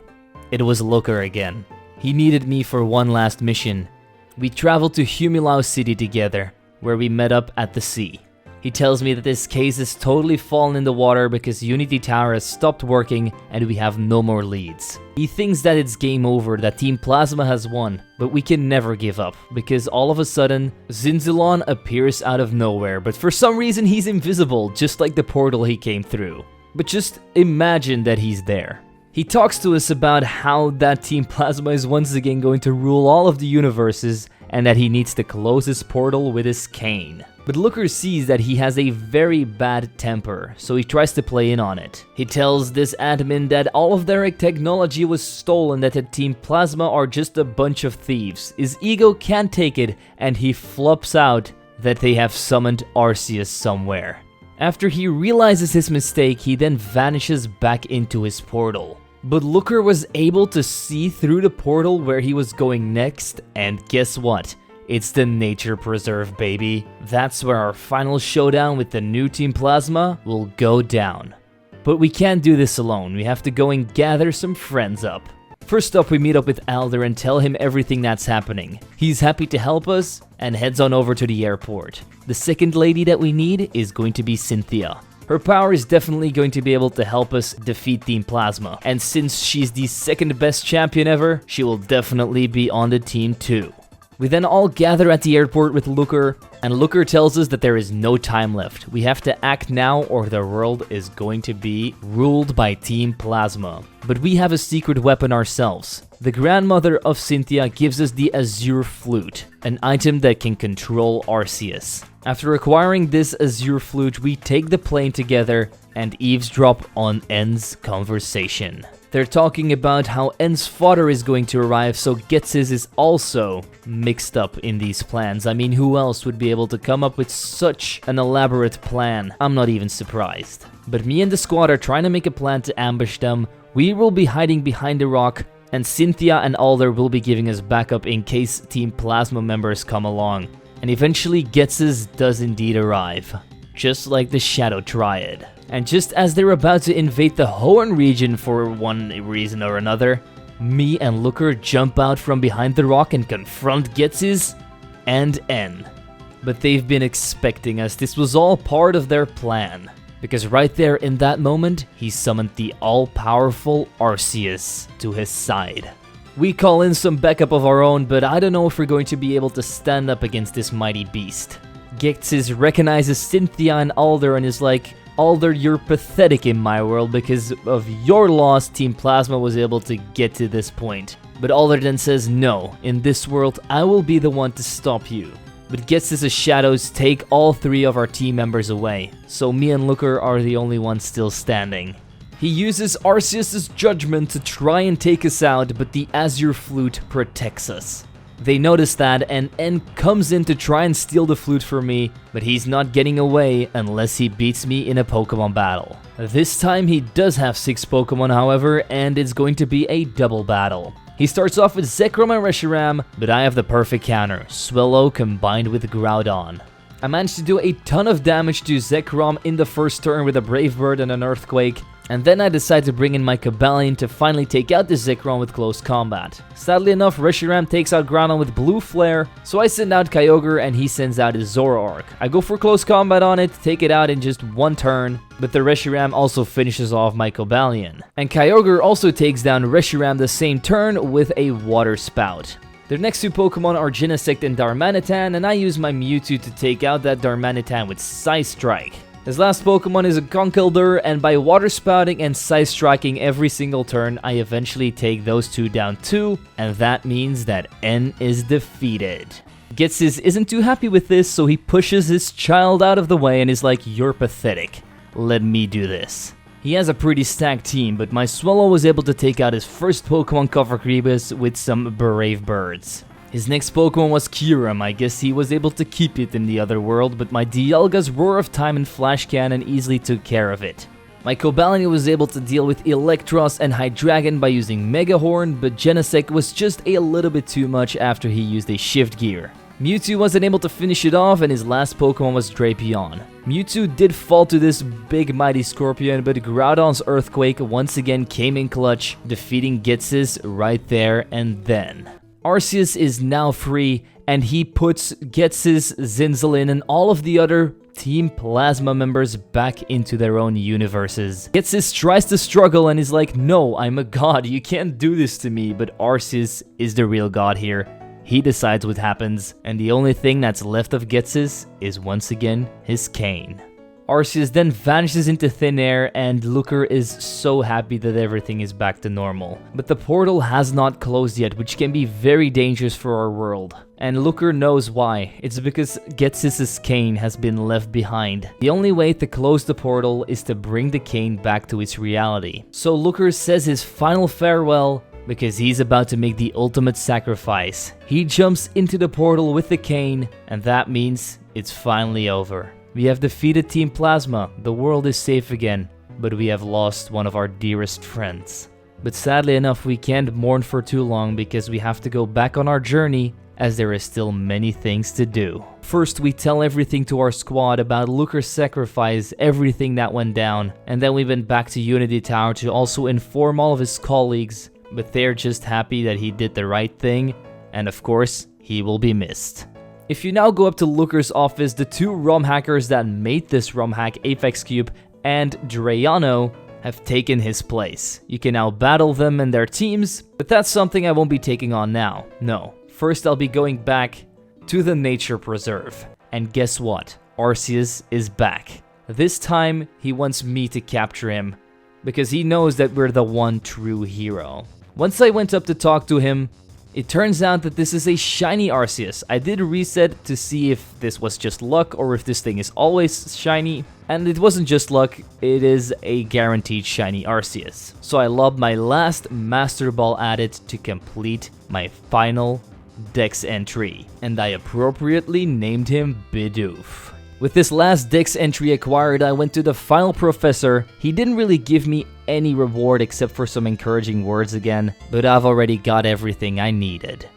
It was Looker again. He needed me for one last mission. We traveled to Humilau City together, where we met up at the sea. He tells me that this case has totally fallen in the water because Unity Tower has stopped working and we have no more leads. He thinks that it's game over, that Team Plasma has won, but we can never give up, because all of a sudden, Zinzilon appears out of nowhere, but for some reason he's invisible, just like the portal he came through. But just imagine that he's there. He talks to us about how that Team Plasma is once again going to rule all of the universes and that he needs to close his portal with his cane. But Looker sees that he has a very bad temper, so he tries to play in on it. He tells this admin that all of their technology was stolen, that the Team Plasma are just a bunch of thieves. His ego can't take it, and he flops out that they have summoned Arceus somewhere. After he realizes his mistake, he then vanishes back into his portal. But Looker was able to see through the portal where he was going next, and guess what? It's the nature preserve, baby. That's where our final showdown with the new Team Plasma will go down. But we can't do this alone, we have to go and gather some friends up. First up, we meet up with Alder and tell him everything that's happening. He's happy to help us and heads on over to the airport. The second lady that we need is going to be Cynthia. Her power is definitely going to be able to help us defeat Team Plasma, and since she's the second best champion ever, she will definitely be on the team too. We then all gather at the airport with Looker, and Looker tells us that there is no time left. We have to act now or the world is going to be ruled by Team Plasma. But we have a secret weapon ourselves. The grandmother of Cynthia gives us the Azure Flute, an item that can control Arceus. After acquiring this Azure Flute, we take the plane together and eavesdrop on Enn's conversation. They're talking about how Enn's father is going to arrive, so Ghetsis is also mixed up in these plans. I mean, who else would be able to come up with such an elaborate plan? I'm not even surprised. But me and the squad are trying to make a plan to ambush them. We will be hiding behind a rock, and Cynthia and Alder will be giving us backup in case Team Plasma members come along. And eventually Ghetsis does indeed arrive, just like the Shadow Triad. And just as they're about to invade the Hoenn region for one reason or another, me and Looker jump out from behind the rock and confront Ghetsis and Enn. But they've been expecting us, this was all part of their plan. Because right there in that moment, he summoned the all-powerful Arceus to his side. We call in some backup of our own, but I don't know if we're going to be able to stand up against this mighty beast. Ghetsis recognizes Cynthia and Alder and is like, Alder, you're pathetic in my world because of your loss, Team Plasma was able to get to this point. But Alder then says, no, in this world, I will be the one to stop you. But Ghetsis' shadows take all three of our team members away, so me and Looker are the only ones still standing. He uses Arceus' judgment to try and take us out, but the Azure Flute protects us. They notice that, and Enn comes in to try and steal the flute from me, but he's not getting away unless he beats me in a Pokemon battle. This time he does have 6 Pokemon, however, and it's going to be a double battle. He starts off with Zekrom and Reshiram, but I have the perfect counter, Swellow combined with Groudon. I managed to do a ton of damage to Zekrom in the first turn with a Brave Bird and an Earthquake, and then I decide to bring in my Cobalion to finally take out the Zekrom with close combat. Sadly enough, Reshiram takes out Groudon with Blue Flare, so I send out Kyogre and he sends out his Zoroark. I go for close combat on it, take it out in just one turn, but the Reshiram also finishes off my Cobalion. And Kyogre also takes down Reshiram the same turn with a Water Spout. Their next 2 Pokemon are Genesect and Darmanitan, and I use my Mewtwo to take out that Darmanitan with Psystrike. His last Pokemon is a Conkeldurr, and by Water Spouting and Psy-striking every single turn, I eventually take those 2 down too, and that means that Enn is defeated. Ghetsis isn't too happy with this, so he pushes his child out of the way and is like, "You're pathetic. Let me do this." He has a pretty stacked team, but my Swallow was able to take out his first Pokemon Confrontation with some Brave Birds. His next Pokemon was Kyurem. I guess he was able to keep it in the other world, but my Dialga's Roar of Time and Flash Cannon easily took care of it. My Cobalion was able to deal with Electros and Hydreigon by using Mega Horn, but Genesect was just a little bit too much after he used a Shift Gear. Mewtwo wasn't able to finish it off, and his last Pokemon was Drapion. Mewtwo did fall to this big mighty Scorpion, but Groudon's Earthquake once again came in clutch, defeating Ghetsis right there and then. Arceus is now free, and he puts Ghetsis, Zinzalin, and all of the other Team Plasma members back into their own universes. Ghetsis tries to struggle and is like, "No, I'm a god, you can't do this to me," but Arceus is the real god here. He decides what happens, and the only thing that's left of Ghetsis is once again his cane. Arceus then vanishes into thin air, and Looker is so happy that everything is back to normal. But the portal has not closed yet, which can be very dangerous for our world. And Looker knows why. It's because Ghetsis' cane has been left behind. The only way to close the portal is to bring the cane back to its reality. So Looker says his final farewell because he's about to make the ultimate sacrifice. He jumps into the portal with the cane, and that means it's finally over. We have defeated Team Plasma, the world is safe again, but we have lost one of our dearest friends. But sadly enough, we can't mourn for too long because we have to go back on our journey, as there is still many things to do. First, we tell everything to our squad about Looker's sacrifice, everything that went down, and then we went back to Unity Tower to also inform all of his colleagues, but they're just happy that he did the right thing, and of course, he will be missed. If you now go up to Looker's office, the two ROM hackers that made this ROM hack, aphexcubed and drayano, have taken his place. You can now battle them and their teams, but that's something I won't be taking on now. No, first I'll be going back to the nature preserve. And guess what? Arceus is back. This time, he wants me to capture him, because he knows that we're the one true hero. Once I went up to talk to him, it turns out that this is a shiny Arceus. I did reset to see if this was just luck or if this thing is always shiny, and it wasn't just luck, it is a guaranteed shiny Arceus. So I lobbed my last Master Ball at it to complete my final Dex entry, and I appropriately named him Bidoof. With this last Dex entry acquired, I went to the final professor. He didn't really give me any reward except for some encouraging words again, but I've already got everything I needed.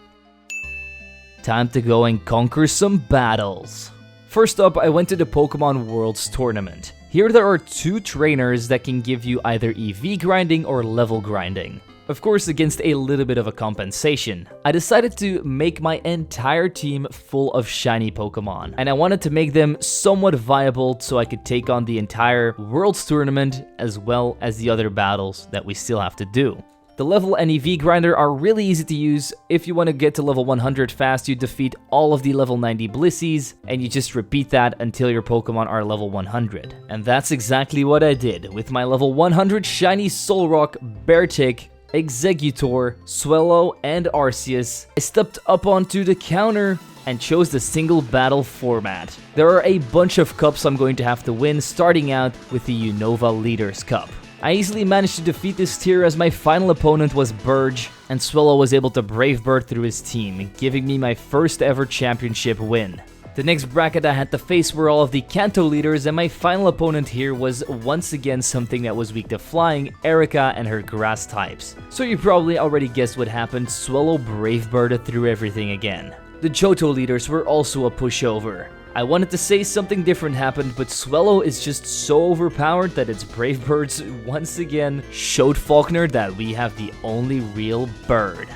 Time to go and conquer some battles. First up, I went to the Pokemon Worlds Tournament. Here there are two trainers that can give you either EV grinding or level grinding. Of course, against a little bit of a compensation. I decided to make my entire team full of shiny Pokemon, and I wanted to make them somewhat viable so I could take on the entire Worlds Tournament as well as the other battles that we still have to do. The level and EV grinder are really easy to use. If you want to get to level 100 fast, you defeat all of the level 90 Blissies, and you just repeat that until your Pokemon are level 100. And that's exactly what I did. With my level 100 shiny Solrock, Beartick, Exeggutor, Swallow, and Arceus, I stepped up onto the counter and chose the single battle format. There are a bunch of cups I'm going to have to win, starting out with the Unova Leaders Cup. I easily managed to defeat this tier as my final opponent was Burge, and Swallow was able to Brave Bird through his team, giving me my first ever championship win. The next bracket I had to face were all of the Kanto leaders, and my final opponent here was once again something that was weak to flying, Erica and her grass types. So you probably already guessed what happened, Swallow Brave Birded through everything again. The Johto leaders were also a pushover. I wanted to say something different happened, but Swallow is just so overpowered that its Brave Birds once again showed Faulkner that we have the only real bird.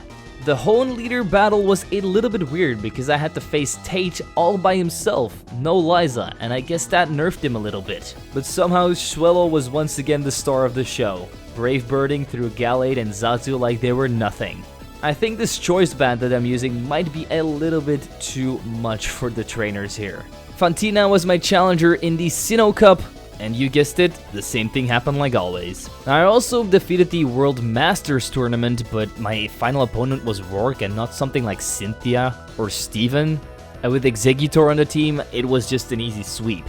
The Hoenn leader battle was a little bit weird because I had to face Tate all by himself, no Liza, and I guess that nerfed him a little bit. But somehow Swallow was once again the star of the show, Brave Birding through Gallade and Xatu like they were nothing. I think this choice band that I'm using might be a little bit too much for the trainers here. Fantina was my challenger in the Sinnoh Cup, and you guessed it, the same thing happened like always. I also defeated the World Masters Tournament, but my final opponent was Rourke and not something like Cynthia or Steven. And with Exeggutor on the team, it was just an easy sweep.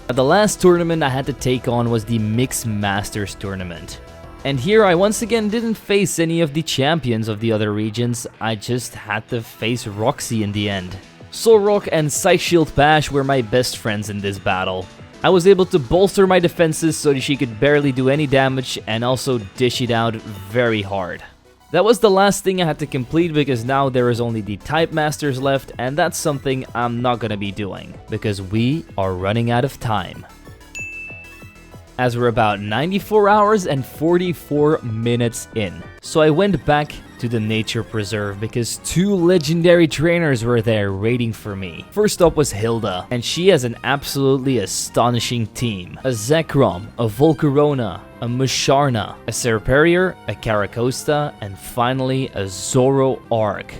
The last tournament I had to take on was the Mixed Masters tournament. And here I once again didn't face any of the champions of the other regions, I just had to face Roxy in the end. Solrock and Scythe Shield Bash were my best friends in this battle. I was able to bolster my defenses so that she could barely do any damage and also dish it out very hard. That was the last thing I had to complete because now there is only the Type Masters left, and that's something I'm not gonna be doing because we are running out of time. As we're about 94 hours and 44 minutes in. So I went back to the nature preserve because 2 legendary trainers were there waiting for me. First up was Hilda, and she has an absolutely astonishing team. A Zekrom, a Volcarona, a Musharna, a Serperior, a Caracosta, and finally a Zoroark.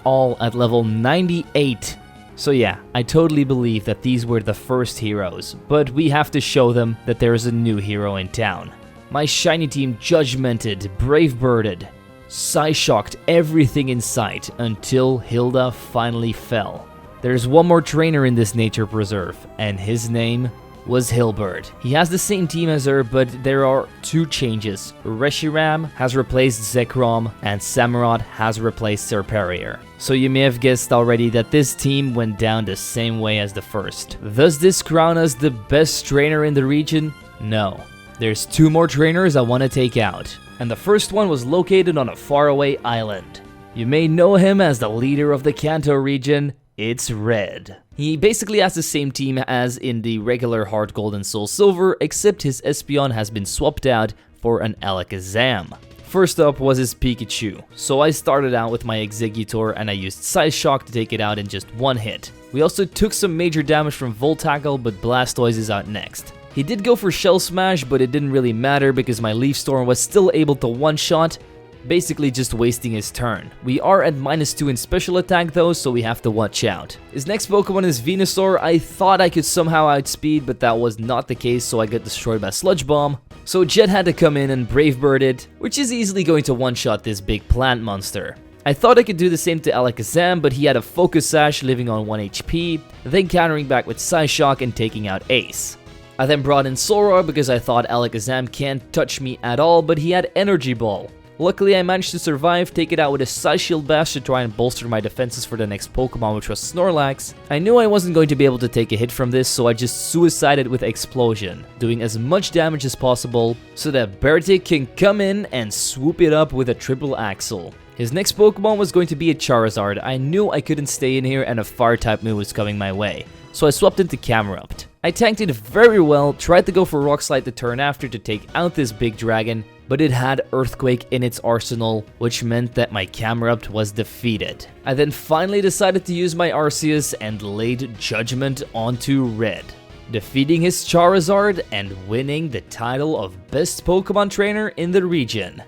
All at level 98. So yeah, I totally believe that these were the first heroes, but we have to show them that there is a new hero in town. My shiny team judgmented, brave-birded, Psyshocked everything in sight until Hilda finally fell. There's one more trainer in this nature preserve, and his name was Hilbert. He has the same team as her, but there are 2 changes. Reshiram has replaced Zekrom, and Samurott has replaced Serperior. So you may have guessed already that this team went down the same way as the first. Does this crown us the best trainer in the region? No. There's 2 more trainers I want to take out. And the first one was located on a faraway island. You may know him as the leader of the Kanto region. It's Red. He basically has the same team as in the regular Heart Gold and Soul Silver, except his Espeon has been swapped out for an Alakazam. First up was his Pikachu, so I started out with my Exeggutor and I used Psyshock to take it out in just 1 hit. We also took some major damage from Volt Tackle, but Blastoise is out next. He did go for Shell Smash, but it didn't really matter because my Leaf Storm was still able to one-shot, basically just wasting his turn. We are at -2 in special attack though, so we have to watch out. His next Pokemon is Venusaur. I thought I could somehow outspeed, but that was not the case, so I got destroyed by Sludge Bomb. So Jet had to come in and Brave Bird it, which is easily going to one-shot this big plant monster. I thought I could do the same to Alakazam, but he had a Focus Sash living on 1 HP, then countering back with Psyshock and taking out Ace. I then brought in Solrock because I thought Alakazam can't touch me at all, but he had Energy Ball. Luckily, I managed to survive, take it out with a Scythe Shield Bash to try and bolster my defenses for the next Pokemon, which was Snorlax. I knew I wasn't going to be able to take a hit from this, so I just suicided with Explosion, doing as much damage as possible so that Bertic can come in and swoop it up with a triple axle. His next Pokemon was going to be a Charizard. I knew I couldn't stay in here and a Fire-type move was coming my way, so I swapped into Camerupt. I tanked it very well, tried to go for Rock Slide the turn after to take out this big dragon, but it had Earthquake in its arsenal, which meant that my Camerupt was defeated. I then finally decided to use my Arceus and laid Judgment onto Red, defeating his Charizard and winning the title of Best Pokemon Trainer in the region.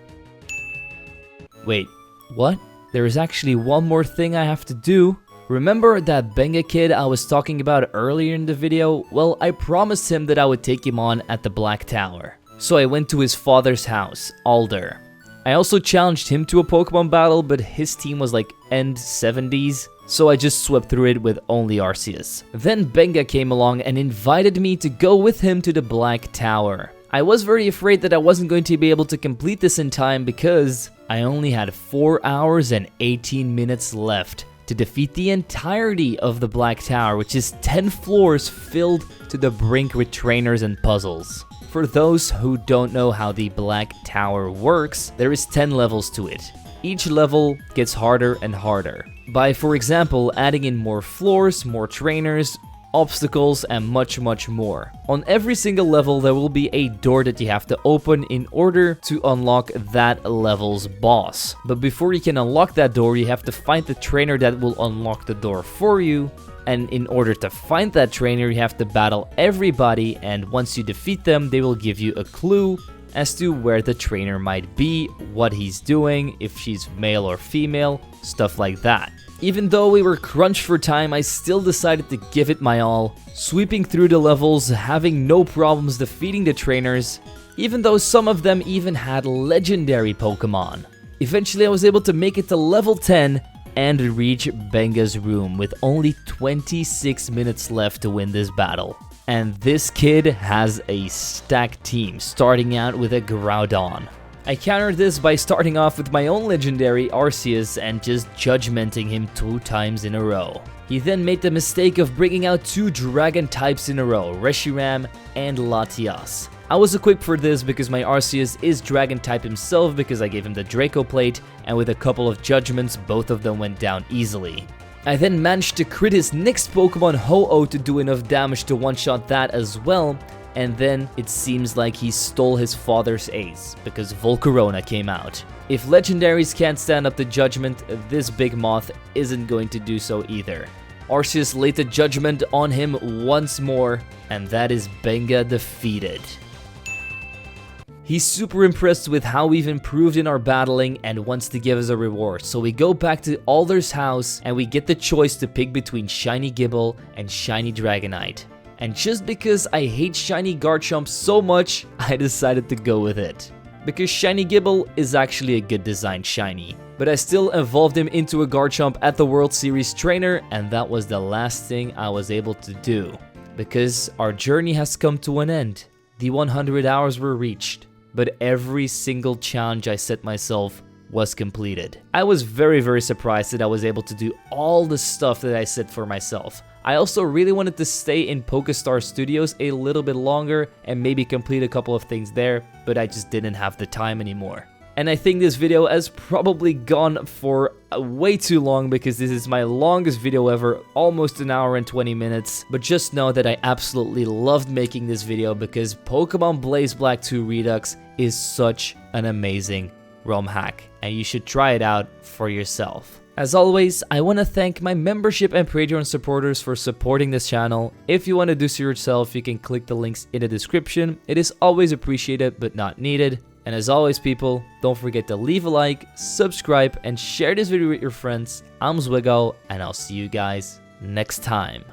Wait, what? There is actually one more thing I have to do. Remember that Benga kid I was talking about earlier in the video? Well, I promised him that I would take him on at the Black Tower. So I went to his father's house, Alder. I also challenged him to a Pokemon battle, but his team was like end 70s, so I just swept through it with only Arceus. Then Benga came along and invited me to go with him to the Black Tower. I was very afraid that I wasn't going to be able to complete this in time because I only had 4 hours and 18 minutes left to defeat the entirety of the Black Tower, which is 10 floors filled to the brink with trainers and puzzles. For those who don't know how the Black Tower works, there is 10 levels to it. Each level gets harder and harder by, for example, adding in more floors, more trainers, obstacles, and much more. On every single level there will be a door that you have to open in order to unlock that level's boss. But before you can unlock that door, you have to find the trainer that will unlock the door for you. And in order to find that trainer, you have to battle everybody, and once you defeat them, they will give you a clue as to where the trainer might be, what he's doing, if she's male or female, stuff like that. Even though we were crunched for time, I still decided to give it my all, sweeping through the levels, having no problems defeating the trainers, even though some of them even had legendary Pokemon. Eventually I was able to make it to level 10, and reach Benga's room with only 26 minutes left to win this battle. And this kid has a stacked team, starting out with a Groudon. I countered this by starting off with my own legendary Arceus and just judgmenting him 2 times in a row. He then made the mistake of bringing out 2 dragon types in a row, Reshiram and Latias. I was equipped for this because my Arceus is dragon type himself because I gave him the Draco plate, and with a couple of judgments both of them went down easily. I then managed to crit his next Pokemon Ho-Oh to do enough damage to one-shot that as well, and then it seems like he stole his father's ace, because Volcarona came out. If legendaries can't stand up to judgment, this big moth isn't going to do so either. Arceus laid the judgment on him once more, and that is Benga defeated. He's super impressed with how we've improved in our battling and wants to give us a reward, so we go back to Alder's house and we get the choice to pick between Shiny Gible and Shiny Dragonite. And just because I hate Shiny Garchomp so much, I decided to go with it. Because Shiny Gible is actually a good designed shiny, but I still evolved him into a Garchomp at the World Series Trainer, and that was the last thing I was able to do. Because our journey has come to an end. The 100 hours were reached, but every single challenge I set myself was completed. I was very surprised that I was able to do all the stuff that I set for myself. I also really wanted to stay in Pokestar Studios a little bit longer and maybe complete a couple of things there, but I just didn't have the time anymore. And I think this video has probably gone for way too long because this is my longest video ever, almost an hour and 20 minutes. But just know that I absolutely loved making this video because Pokemon Blaze Black 2 Redux is such an amazing ROM hack, and you should try it out for yourself. As always, I want to thank my membership and Patreon supporters for supporting this channel. If you want to do so yourself, you can click the links in the description. It is always appreciated but not needed. And as always, people, don't forget to leave a like, subscribe, and share this video with your friends. I'm Zwiggo, and I'll see you guys next time.